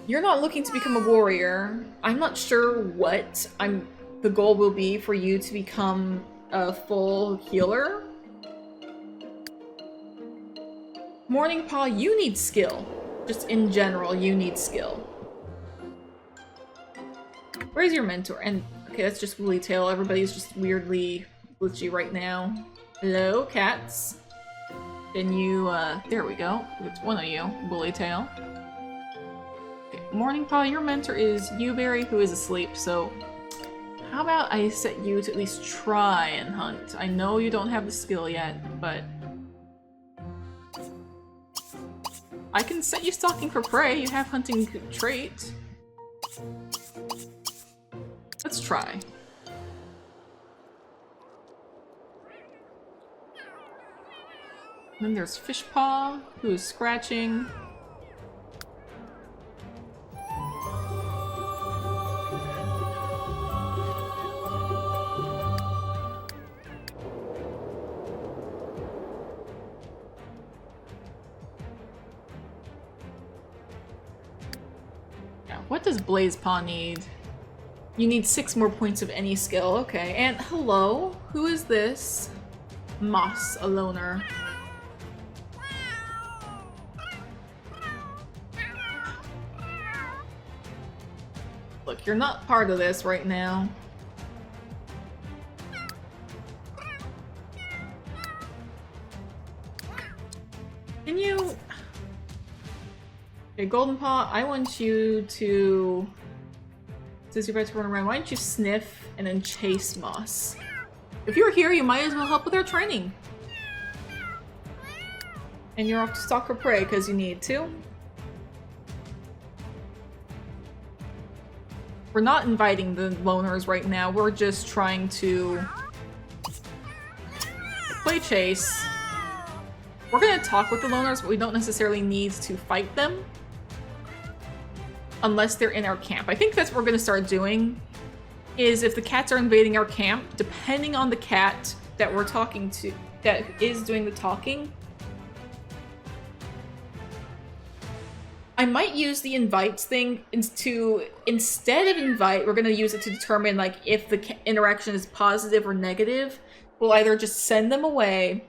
Speaker 1: You're not looking to become a warrior. I'm not sure what the goal will be for you to become a full healer. Morning Paw, you need skill. Just in general, you need skill. Where's your mentor? And okay, that's just Woolly Tail. Everybody's just weirdly glitchy right now. Hello, cats. Can you, there we go. It's one of you, Woolly Tail. Okay, Morning Paw, your mentor is Ewberry, who is asleep, so how about I set you to at least try and hunt? I know you don't have the skill yet, but I can set you stalking for prey. You have hunting trait. Let's try. And then there's Fishpaw, who is scratching. Yeah, what does Blazepaw need? You need 6 more points of any skill. Okay, and hello? Who is this? Moss, a loner. Look, you're not part of this right now. Can you... Okay, Golden Paw, I want you to... Since you're about to run around, why don't you sniff and then chase Moss? If you're here, you might as well help with our training. And you're off to stalk for prey because you need to. We're not inviting the loners right now, we're just trying to play chase. We're gonna talk with the loners, but we don't necessarily need to fight them. Unless they're in our camp. I think that's what we're gonna start doing, is if the cats are invading our camp, depending on the cat that we're talking to, that is doing the talking, I might use the invites thing to, instead of invite, we're gonna use it to determine like if the interaction is positive or negative. We'll either just send them away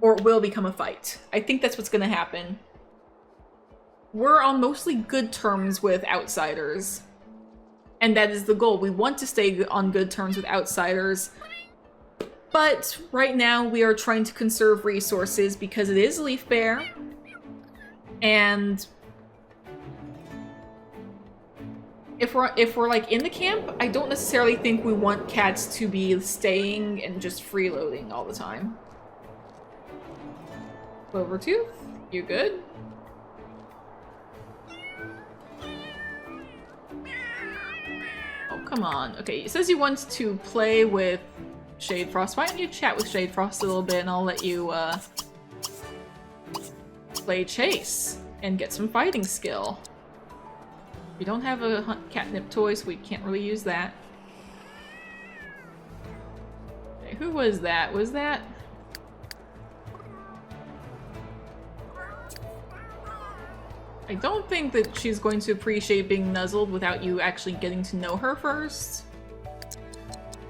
Speaker 1: or it will become a fight. I think that's what's gonna happen. We're on mostly good terms with outsiders. And that is the goal. We want to stay on good terms with outsiders. But right now we are trying to conserve resources because it is Leaf Bear. And if we're like in the camp, I don't necessarily think we want cats to be staying and just freeloading all the time. Clovertooth, you good? Oh, come on. Okay, it says you want to play with Shade Frost. Why don't you chat with Shade Frost a little bit and I'll let you play chase and get some fighting skill. We don't have a catnip toy, so we can't really use that. Okay, who was that? Was that? I don't think that she's going to appreciate being nuzzled without you actually getting to know her first.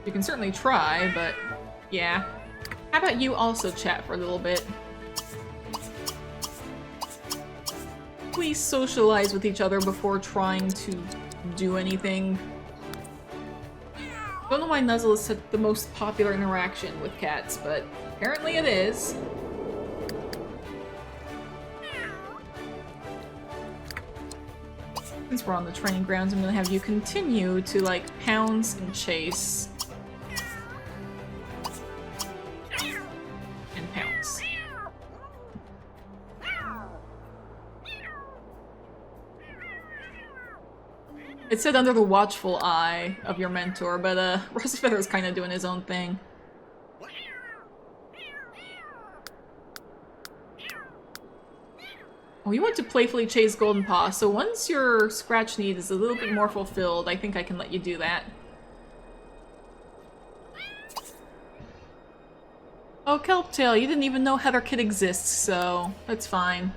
Speaker 1: You can certainly try, but yeah. How about you also chat for a little bit? Please socialize with each other before trying to do anything. Don't know why nuzzle is such the most popular interaction with cats, but apparently it is. Since we're on the training grounds, I'm gonna have you continue to, like, pounce and chase. And pounce. It said under the watchful eye of your mentor, but, Rosefeather's kinda doing his own thing. Oh, you want to playfully chase Golden Paw, so once your scratch need is a little bit more fulfilled, I think I can let you do that. Oh, Kelptail, you didn't even know Heatherkit exists, so that's fine.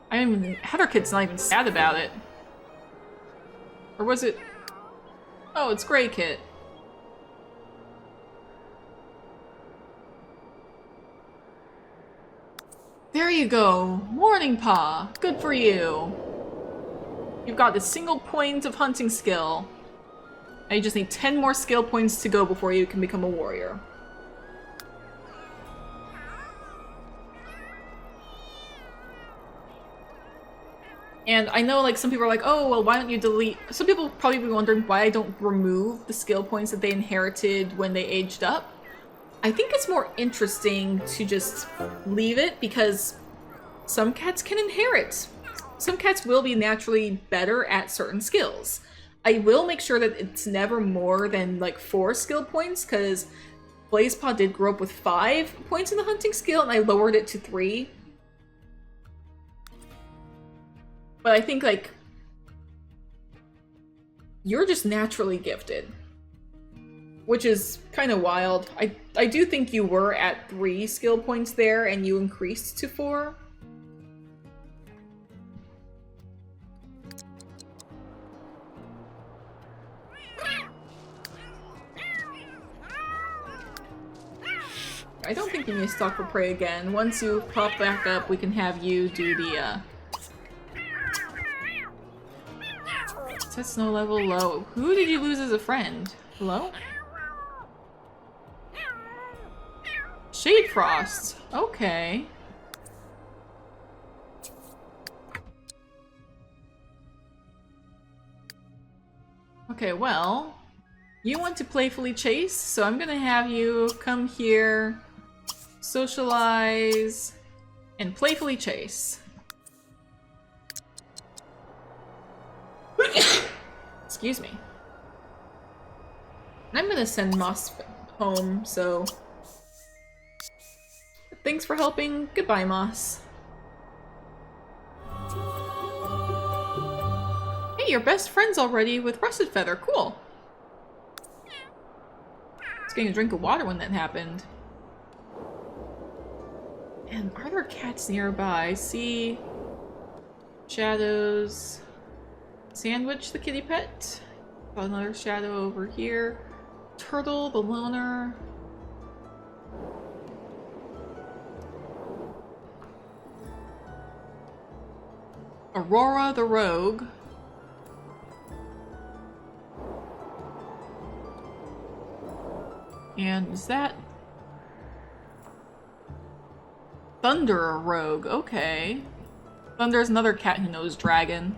Speaker 1: I mean, Heatherkit's not even sad about it. Or was it? Oh, it's Grey Kit. There you go! Morning Paw! Good for you! You've got a single point of hunting skill. Now you just need 10 more skill points to go before you can become a warrior. And I know, like, some people are like, oh, well, why don't you delete... Some people probably be wondering why I don't remove the skill points that they inherited when they aged up. I think it's more interesting to just leave it because some cats can inherit. Some cats will be naturally better at certain skills. I will make sure that it's never more than like 4 skill points because Blazepaw did grow up with 5 points in the hunting skill and I lowered it to 3. But I think like you're just naturally gifted. Which is kind of wild. I do think you were at 3 skill points there and you increased to 4. I don't think you need to stalk for prey again. Once you pop back up, we can have you do the, set snow level low. Who did you lose as a friend? Hello? Shade Frost. Okay. Okay, well, you want to playfully chase, so I'm gonna have you come here, socialize, and playfully chase. Excuse me. I'm gonna send Moss home, so... Thanks for helping. Goodbye, Moss. Hey, you're best friends already with Rusted Feather. Cool. I was getting a drink of water when that happened. And are there cats nearby? I see... Shadows... Sandwich, the kitty pet. Got another shadow over here. Turtle, the loner. Aurora, the rogue. And is that... Thunder, a rogue. Okay. Thunder's another cat who knows dragon.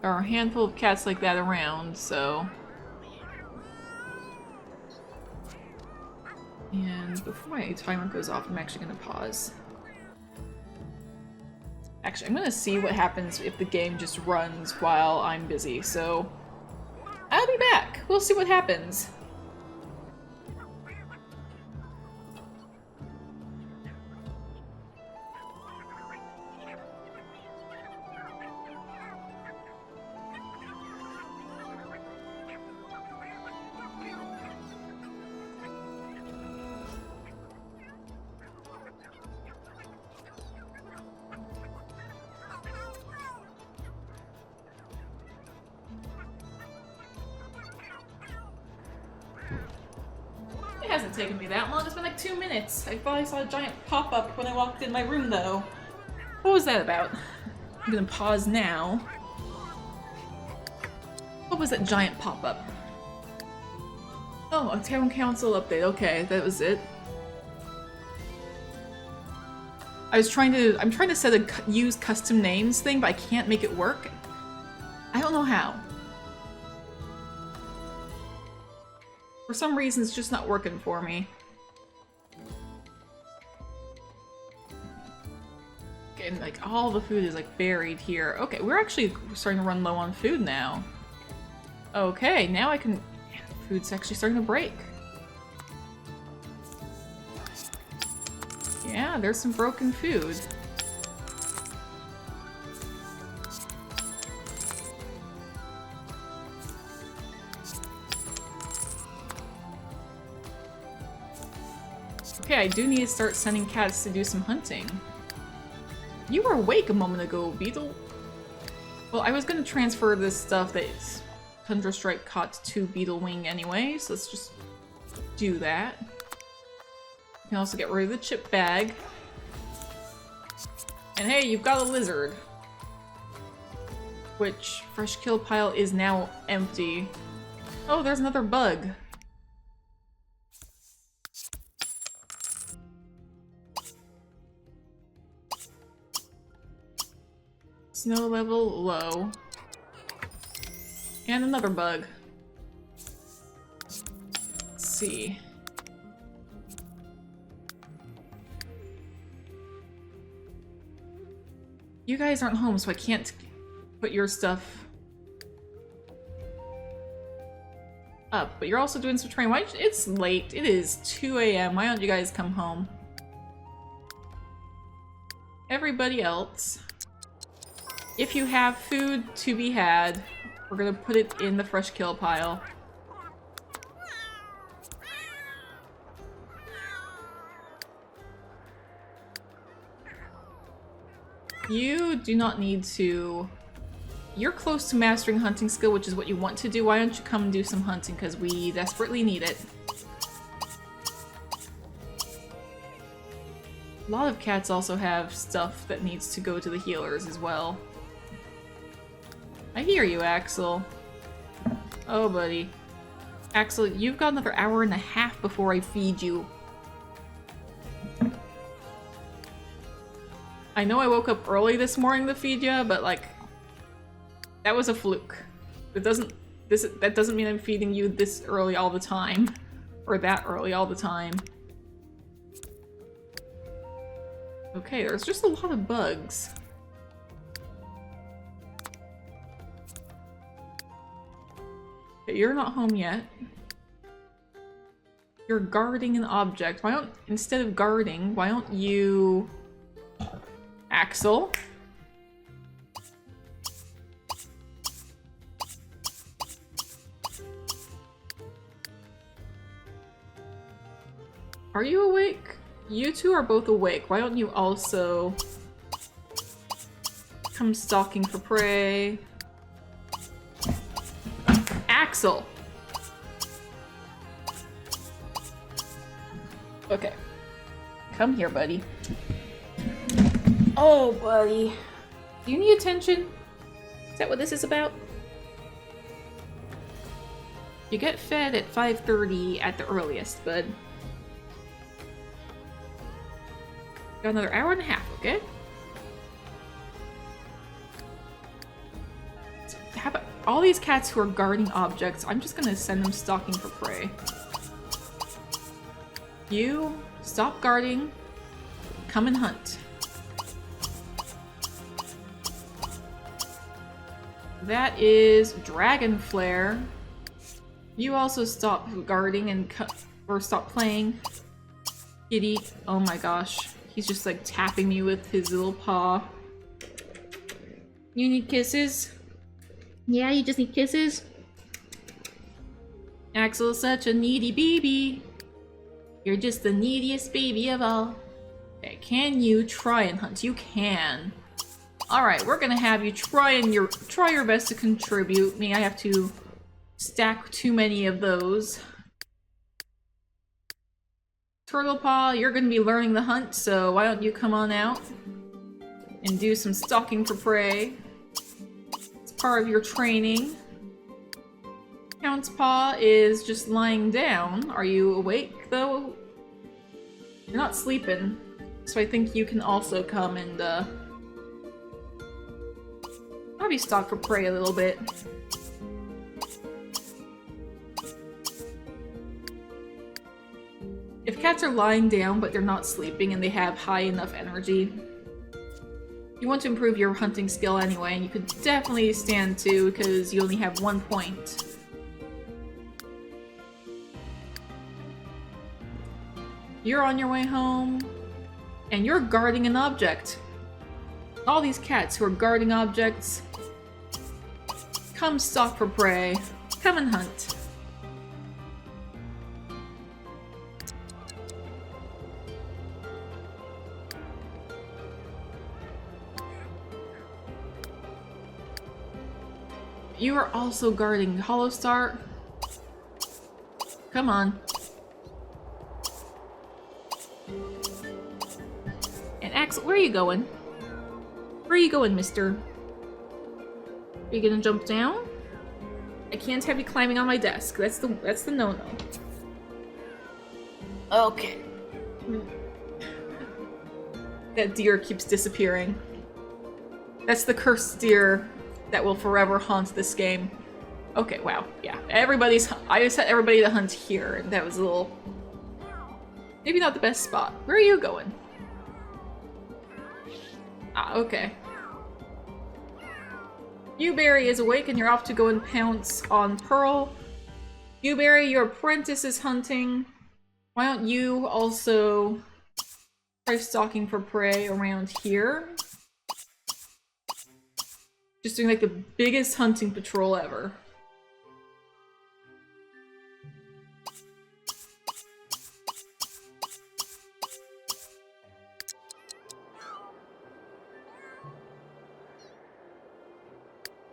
Speaker 1: There are a handful of cats like that around, so... And before my timer goes off, I'm actually gonna pause. Actually, I'm gonna see what happens if the game just runs while I'm busy, so... I'll be back! We'll see what happens. It hasn't taken me that long, it's been like 2 minutes. I thought I saw a giant pop-up when I walked in my room though. What was that about? I'm gonna pause now. What was that giant pop-up? Oh, a town council update, okay, that was it. I'm trying to set a use custom names thing, but I can't make it work. I don't know how. For some reason, it's just not working for me. Okay, and like all the food is like buried here. Okay, we're actually starting to run low on food now. Okay, now I can... Food's actually starting to break. Yeah, there's some broken food. Okay, I do need to start sending cats to do some hunting. You were awake a moment ago, Beetle. Well, I was gonna transfer this stuff that Tundra Strike caught to Beetle Wing anyway, so let's just do that. You can also get rid of the chip bag. And hey, you've got a lizard. Which, fresh kill pile is now empty. Oh, there's another bug. Snow level low. And another bug. Let's see. You guys aren't home, so I can't put your stuff up. But you're also doing some training. Why? It's late. It is 2 a.m. Why don't you guys come home? Everybody else, if you have food to be had, we're gonna put it in the fresh kill pile. You do not need to you're close to mastering hunting skill, which is what you want to do. Why don't you come and do some hunting, because we desperately need it. A lot of cats also have stuff that needs to go to the healers as well. I hear you, Axel. Oh, buddy. Axel, you've got another hour and a half before I feed you. I know I woke up early this morning to feed you, but like, that was a fluke. That doesn't mean I'm feeding you this early all the time. Or that early all the time. Okay, there's just a lot of bugs. Okay, you're not home yet. You're guarding an object. Why don't, instead of guarding, why don't you... Axel? Are you awake? You two are both awake. Why don't you also come stalking for prey? Axel! Okay. Come here, buddy. Oh, buddy. Do you need attention? Is that what this is about? You get fed at 5:30 at the earliest, bud. Got another hour and a half, okay? So how about all these cats who are guarding objects? I'm just gonna send them stalking for prey. You stop guarding, come and hunt. That is Dragon Flare. You also stop guarding and or stop playing. Kitty, oh my gosh. He's just like tapping me with his little paw. You need kisses? Yeah, you just need kisses? Axel's such a needy baby. You're just the neediest baby of all. Okay, can you try and hunt? You can. Alright, we're gonna have you try your best to contribute. I have to stack too many of those. Turtlepaw, you're gonna be learning the hunt, so why don't you come on out and do some stalking for prey. It's part of your training. Count's Paw is just lying down. Are you awake, though? You're not sleeping, so I think you can also come and, probably stalk for prey a little bit. If cats are lying down but they're not sleeping and they have high enough energy, you want to improve your hunting skill anyway, and you could definitely stand to because you only have 1 point. You're on your way home, and you're guarding an object. All these cats who are guarding objects, come stalk for prey, come and hunt. You are also guarding Hollow Star. Come on. And Axel, where are you going? Where are you going, mister? Are you gonna jump down? I can't have you climbing on my desk. That's the no-no. Okay. That deer keeps disappearing. That's the cursed deer that will forever haunt this game. Okay, wow, yeah. I just set everybody to hunt here, and that was a little... maybe not the best spot. Where are you going? Ah, okay. Ewberry is awake and you're off to go and pounce on Pearl. Ewberry, your apprentice is hunting. Why don't you also try stalking for prey around here? Just doing like the biggest hunting patrol ever.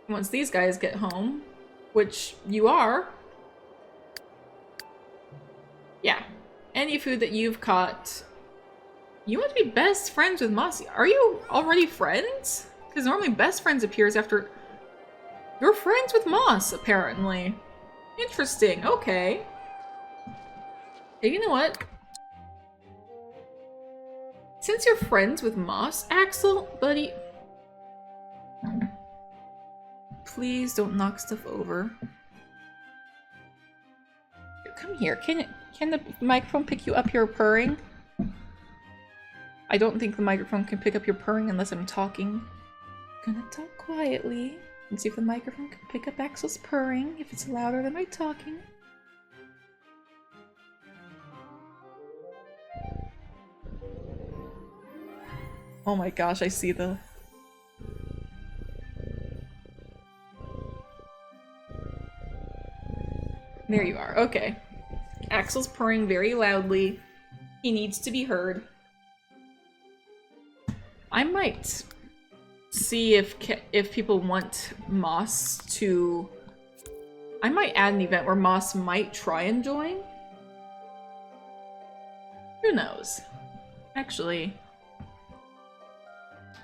Speaker 1: Once these guys get home, which you are. Yeah. Any food that you've caught. You want to be best friends with Moss. Are you already friends? Because normally best friends appears after... You're friends with Moss, apparently. Interesting, okay. Hey, you know what? Since you're friends with Moss, Axel, buddy... Please don't knock stuff over. Here, come here. Can the microphone pick you up your purring? I don't think the microphone can pick up your purring unless I'm talking. I'm gonna talk quietly and see if the microphone can pick up Axel's purring if it's louder than my talking. Oh my gosh, I see the... There you are, okay. Axel's purring very loudly. He needs to be heard. I might see if people want Moss to... I might add an event where Moss might try and join. Who knows? Actually...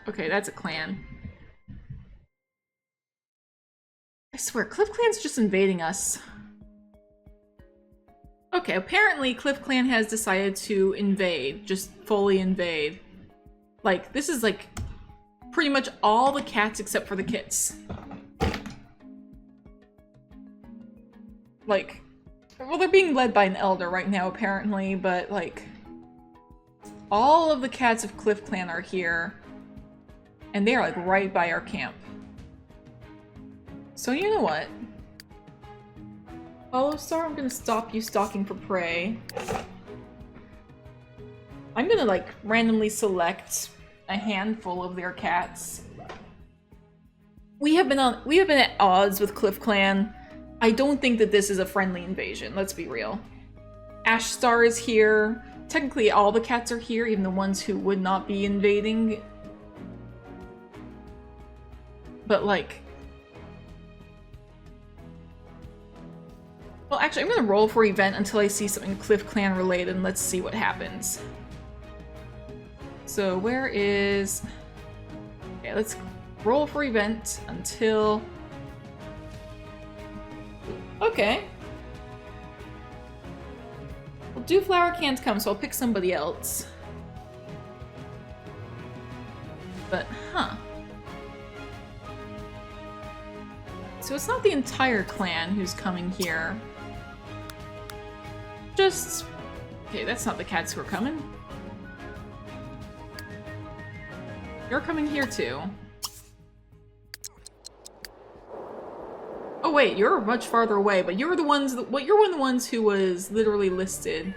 Speaker 1: Okay, that's a clan. I swear, Cliff Clan's just invading us. Okay, apparently Cliff Clan has decided to invade. Just fully invade. Like, this is like pretty much all the cats except for the kits. Like, well, they're being led by an elder right now, apparently, but like, all of the cats of Cliff Clan are here. And they are like right by our camp. So you know what? Hollow-Star, I'm gonna stop you stalking for prey. I'm gonna like randomly select a handful of their cats. We have been at odds with Cliff Clan. I don't think that this is a friendly invasion, let's be real. Ashstar is here. Technically all the cats are here, even the ones who would not be invading. But like... Well, actually, I'm gonna roll for event until I see something Cliff Clan related, and let's see what happens. So, where is... Okay, let's roll for event until... Okay. Well, Dewflower can't come, so I'll pick somebody else. But, huh. So it's not the entire clan who's coming here. Just... Okay, that's not the cats who are coming. You're coming here too. Oh wait, you're much farther away, but you're the ones that, well, you're one of the ones who was literally listed.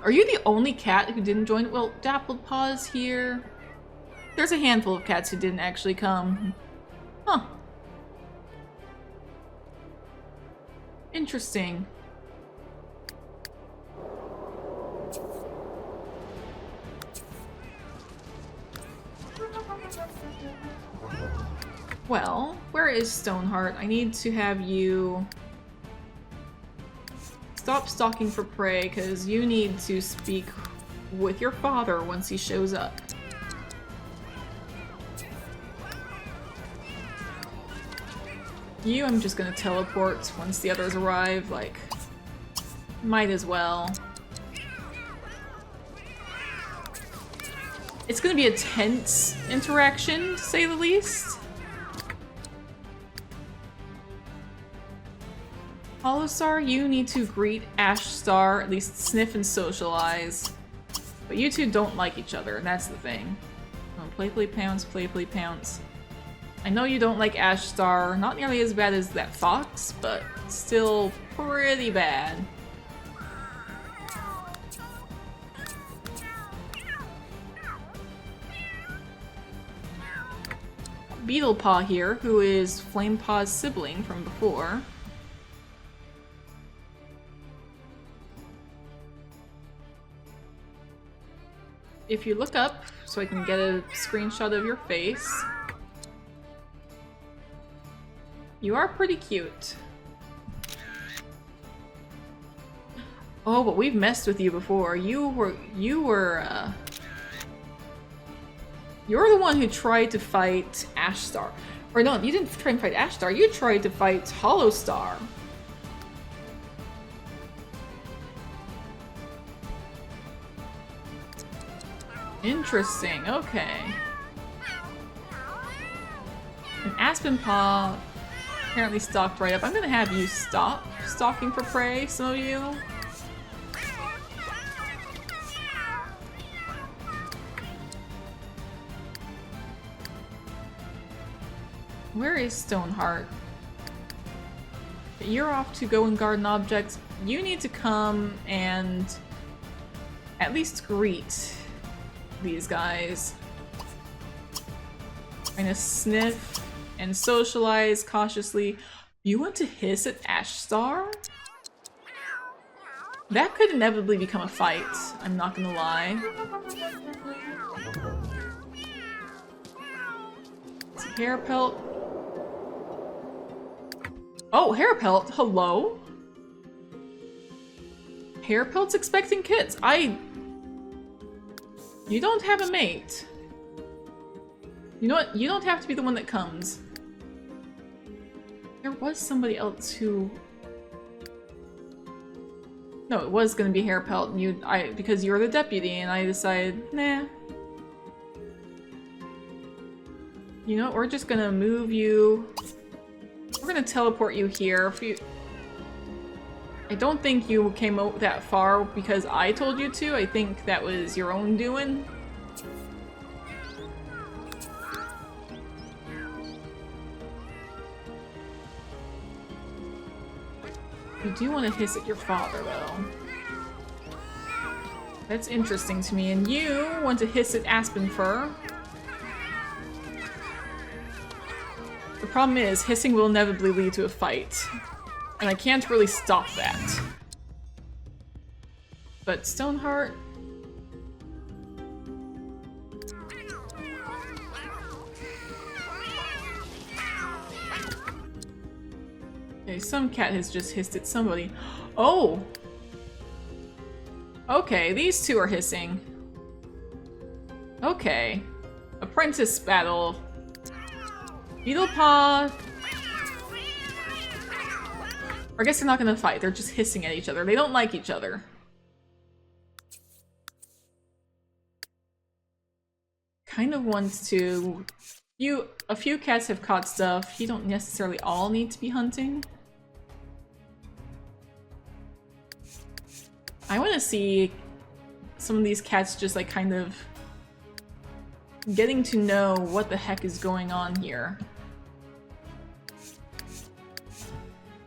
Speaker 1: Are you the only cat who didn't join? Well, Dappled Paw's here. There's a handful of cats who didn't actually come. Huh. Interesting. Well, where is Stoneheart? I need to have you stop stalking for prey, because you need to speak with your father once he shows up. You, I'm just gonna teleport once the others arrive, like, might as well. It's gonna be a tense interaction, to say the least. Hollow-Star, you need to greet Ashstar, at least sniff and socialize. But you two don't like each other, and that's the thing. Oh, playfully pounce, playfully pounce. I know you don't like Ashstar, not nearly as bad as that fox, but still pretty bad. Beetlepaw here, who is Flamepaw's sibling from before. If you look up, so I can get a screenshot of your face. You are pretty cute. Oh, but we've messed with you before. You're the one who tried to fight Ashstar. Or no, you didn't try and fight Ashstar, you tried to fight Hollowstar. Interesting, okay. An Aspen Paw apparently stalked right up. I'm gonna have you stop stalking for prey, some of you. Where is Stoneheart? You're off to go and garden objects. You need to come and at least greet these guys. Kind of sniff and socialize cautiously. You want to hiss at Ashstar? That could inevitably become a fight, I'm not gonna lie. It's a hair pelt. Oh, hair pelt, hello? Hair pelt's expecting kits. You don't have a mate. You know what? You don't have to be the one that comes. There was somebody else who... No, it was gonna be hair pelt, and because you were the deputy, and I decided, nah. You know what? We're just gonna move you. We're gonna teleport you here. I don't think you came out that far because I told you to. I think that was your own doing. You do want to hiss at your father, though. That's interesting to me. And you want to hiss at Aspen Fur. The problem is, hissing will inevitably lead to a fight. And I can't really stop that. But Stoneheart... Okay, some cat has just hissed at somebody. Oh! Okay, these two are hissing. Okay. Apprentice battle. Beetlepaw... Or I guess they're not gonna fight, they're just hissing at each other. They don't like each other. Kind of wants to... A few cats have caught stuff. You don't necessarily all need to be hunting. I want to see some of these cats just like kind of getting to know what the heck is going on here.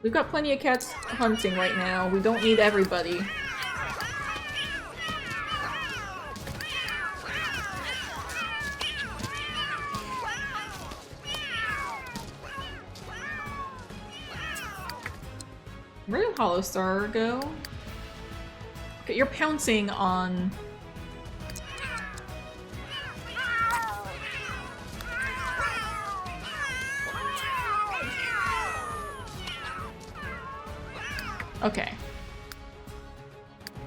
Speaker 1: We've got plenty of cats hunting right now. We don't need everybody. Where did Hollowstar go? Okay, you're pouncing on... Okay.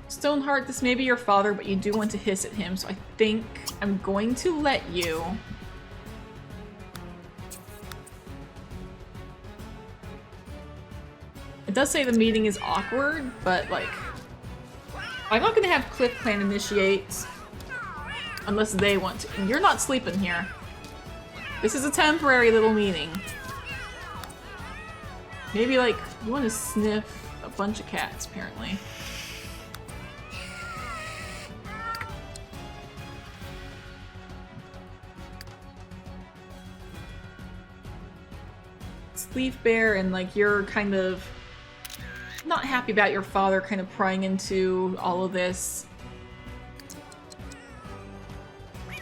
Speaker 1: Stoneheart, this may be your father, but you do want to hiss at him, so I think I'm going to let you. It does say the meeting is awkward, but like... I'm not gonna have Cliff Clan initiate unless they want to. You're not sleeping here. This is a temporary little meeting. Maybe like, you want to sniff a bunch of cats, apparently. Leaf Bear, and like you're kind of not happy about your father kind of prying into all of this. I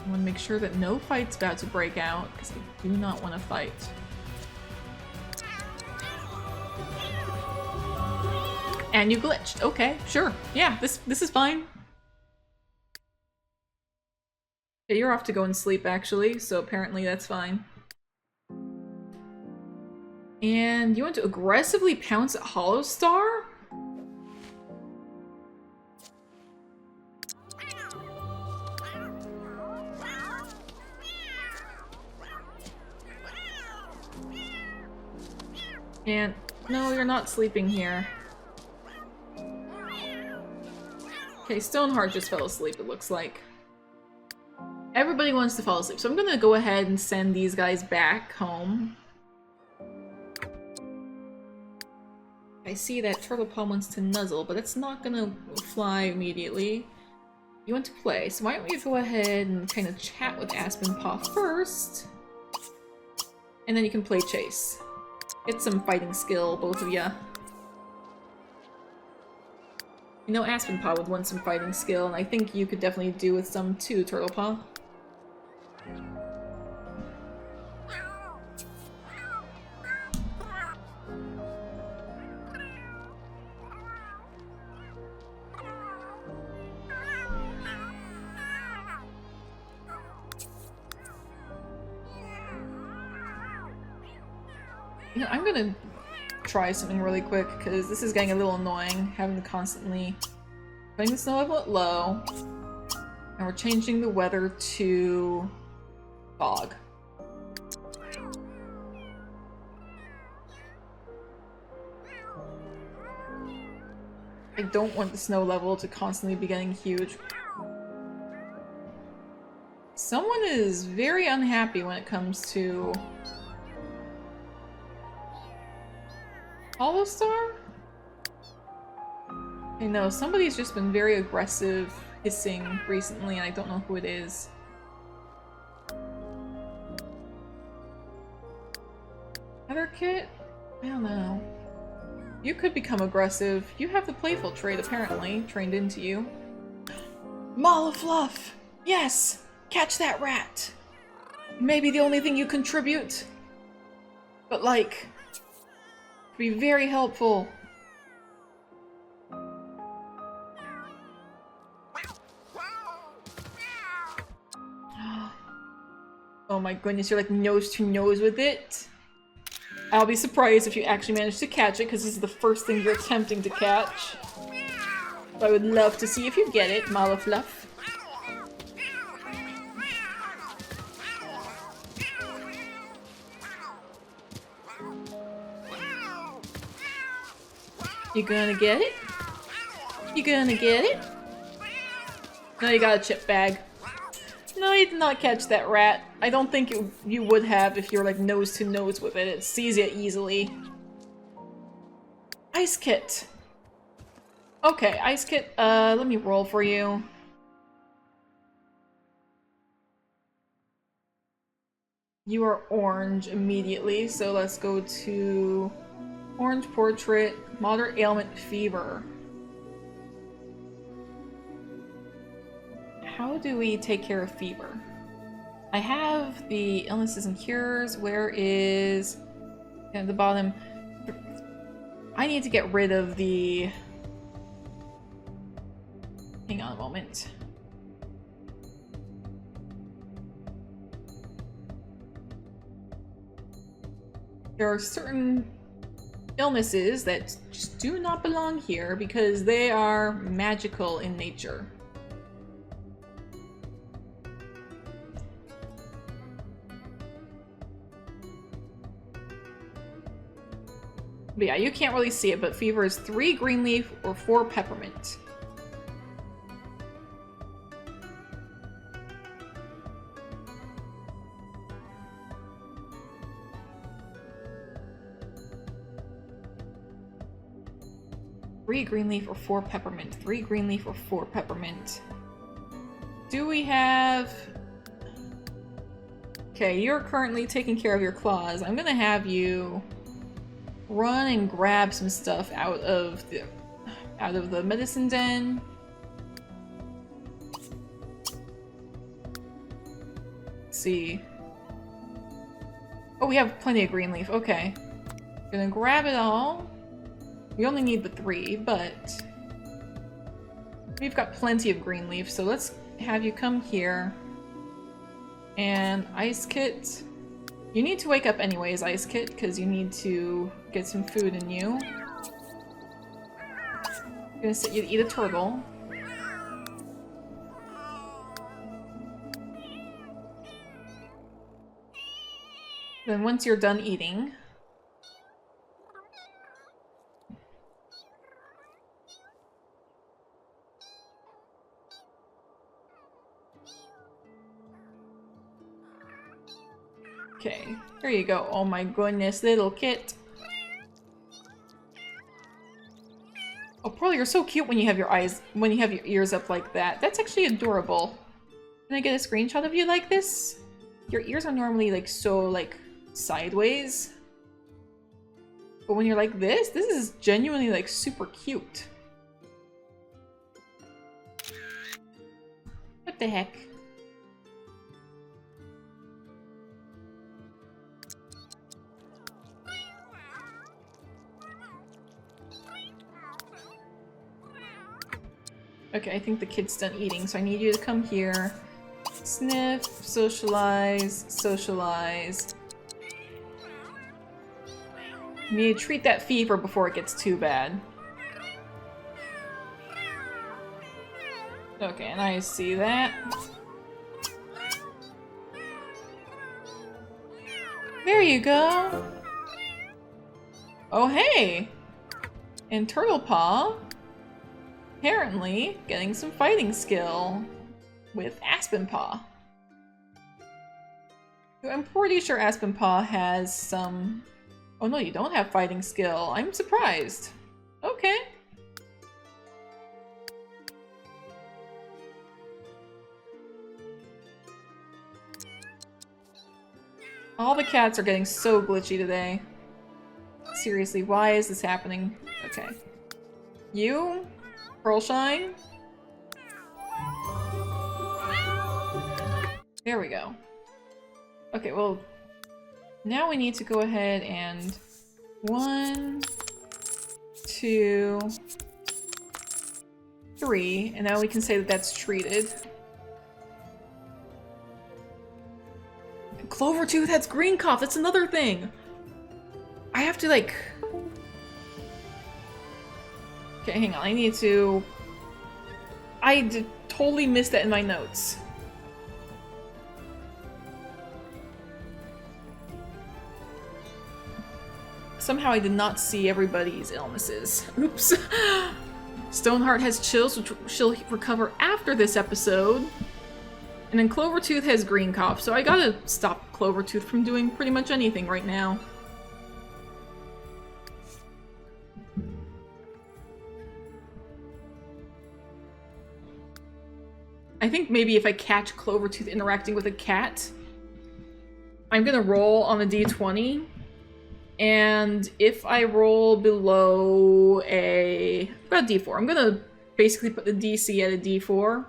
Speaker 1: want to make sure that no fight's about to break out, because I do not want to fight. And you glitched. Okay, sure. Yeah, this is fine. Okay, you're off to go and sleep, actually, so apparently that's fine. And you want to aggressively pounce at Hollow Star? And no, you're not sleeping here. Okay, Stoneheart just fell asleep, it looks like. Everybody wants to fall asleep, so I'm gonna go ahead and send these guys back home. I see that Turtlepaw wants to nuzzle, but it's not gonna fly immediately. You want to play, so why don't we go ahead and kind of chat with Aspenpaw first? And then you can play chase. Get some fighting skill, both of ya. You know Aspenpaw would want some fighting skill, and I think you could definitely do with some too, Turtlepaw. You know, I'm gonna try something really quick, because this is getting a little annoying, having to constantly putting the snow level at low, and we're changing the weather to fog. I don't want the snow level to constantly be getting huge. Someone is very unhappy when it comes to Hollow Star? I know, somebody's just been very aggressive hissing recently, and I don't know who it is. Other kit? I don't know. You could become aggressive. You have the playful trait, apparently, trained into you. Mala Fluff! Yes! Catch that rat! Maybe the only thing you contribute. But like, be very helpful. Oh my goodness, you're like nose to nose with it. I'll be surprised if you actually manage to catch it, because this is the first thing you're attempting to catch. But I would love to see if you get it, Mala Fluff. You gonna get it? You gonna get it? No, you got a chip bag. No, you did not catch that rat. I don't think you would have if you're like nose to nose with it. It sees it easily. Ice Kit. Okay, Ice Kit, let me roll for you. You are orange immediately, so let's go to Orange Portrait, Moderate Ailment Fever. How do we take care of fever? I have the illnesses and cures. Where is... at the bottom. I need to get rid of the... Hang on a moment. There are certain illnesses that just do not belong here because they are magical in nature. But yeah, you can't really see it, but fever is 3 green leaf or 4 peppermint. Three green leaf or 4 peppermint. 3 green leaf or 4 peppermint. Do we have... Okay, you're currently taking care of your claws. I'm gonna have you run and grab some stuff out of the medicine den. Let's see. Oh, we have plenty of green leaf. Okay. Gonna grab it all. We only need the 3, but we've got plenty of green leaf, so let's have you come here. And Ice Kit. You need to wake up anyways, Ice Kit, because you need to get some food in you. I'm gonna sit you to eat a turtle. Then once you're done eating, okay, there you go. Oh my goodness, little kit. Oh, Pearl, you're so cute when you have your ears up like that. That's actually adorable. Can I get a screenshot of you like this? Your ears are normally like so like sideways. But when you're like this is genuinely like super cute. What the heck? Okay, I think the kid's done eating, so I need you to come here. Sniff, socialize, socialize. You need to treat that fever before it gets too bad. Okay, and I see that. There you go! Oh hey! And Turtle Paw, apparently getting some fighting skill with Aspen Paw. I'm pretty sure Aspen Paw has some... Oh no, you don't have fighting skill. I'm surprised. Okay. All the cats are getting so glitchy today. Seriously, why is this happening? Okay. You? Pearlshine? There we go. Okay, well, now we need to go ahead and 1, 2, 3, and now we can say that that's treated. Clovertooth has green cough, that's another thing! I have to like... Okay, hang on, I need to... I totally missed that in my notes. Somehow I did not see everybody's illnesses. Oops. Stoneheart has chills, which she'll recover after this episode. And then Clovertooth has green cough, so I gotta stop Clovertooth from doing pretty much anything right now. I think maybe if I catch Clovertooth interacting with a cat, I'm gonna roll on a d20. And if I roll below about d4, I'm gonna basically put the DC at a d4.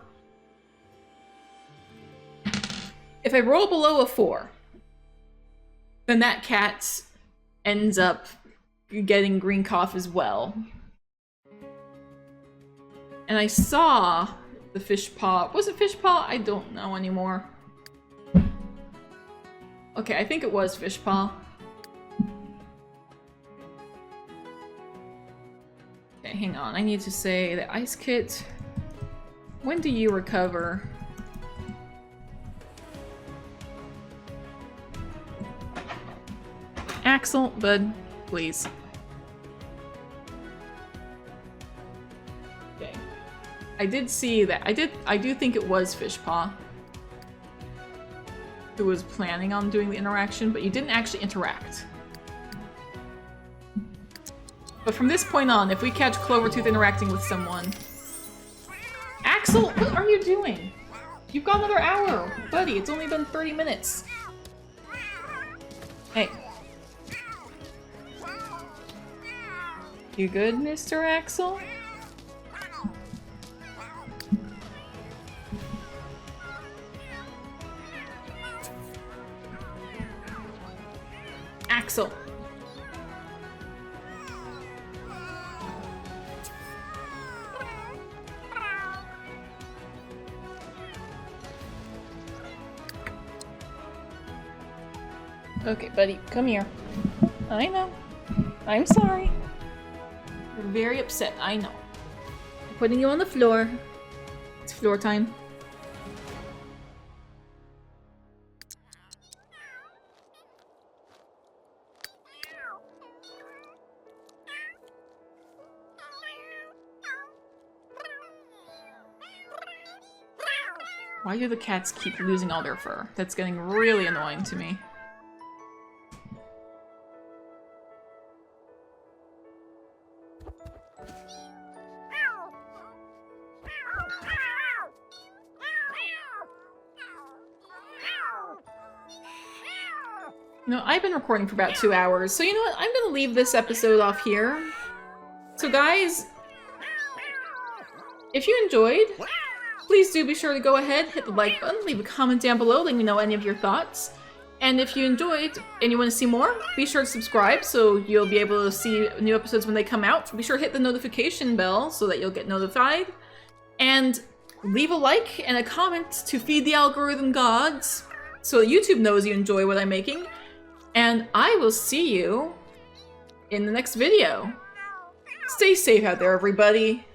Speaker 1: If I roll below a 4, then that cat ends up getting green cough as well. And I saw the fish paw. Was it fish paw? I don't know anymore. Okay, I think it was fish paw. Okay, hang on. I need to say the Ice Kit. When do you recover? Axel, bud, please. Okay. I did see that. I do think it was Fishpaw who was planning on doing the interaction, but you didn't actually interact. But from this point on, if we catch Clovertooth interacting with someone... Axel, what are you doing? You've got another hour! Buddy, it's only been 30 minutes. Hey. You good, Mr. Axel? Axel. Okay, buddy, come here. I know. I'm sorry. You're very upset, I know. I'm putting you on the floor. It's floor time. Why do the cats keep losing all their fur? That's getting really annoying to me. You know, I've been recording for about 2 hours, so you know what? I'm gonna leave this episode off here. So guys, if you enjoyed, please do be sure to go ahead, hit the like button, leave a comment down below, letting me know any of your thoughts. And if you enjoyed and you want to see more, be sure to subscribe so you'll be able to see new episodes when they come out. Be sure to hit the notification bell so that you'll get notified. And leave a like and a comment to feed the algorithm gods so that YouTube knows you enjoy what I'm making. And I will see you in the next video. Stay safe out there, everybody.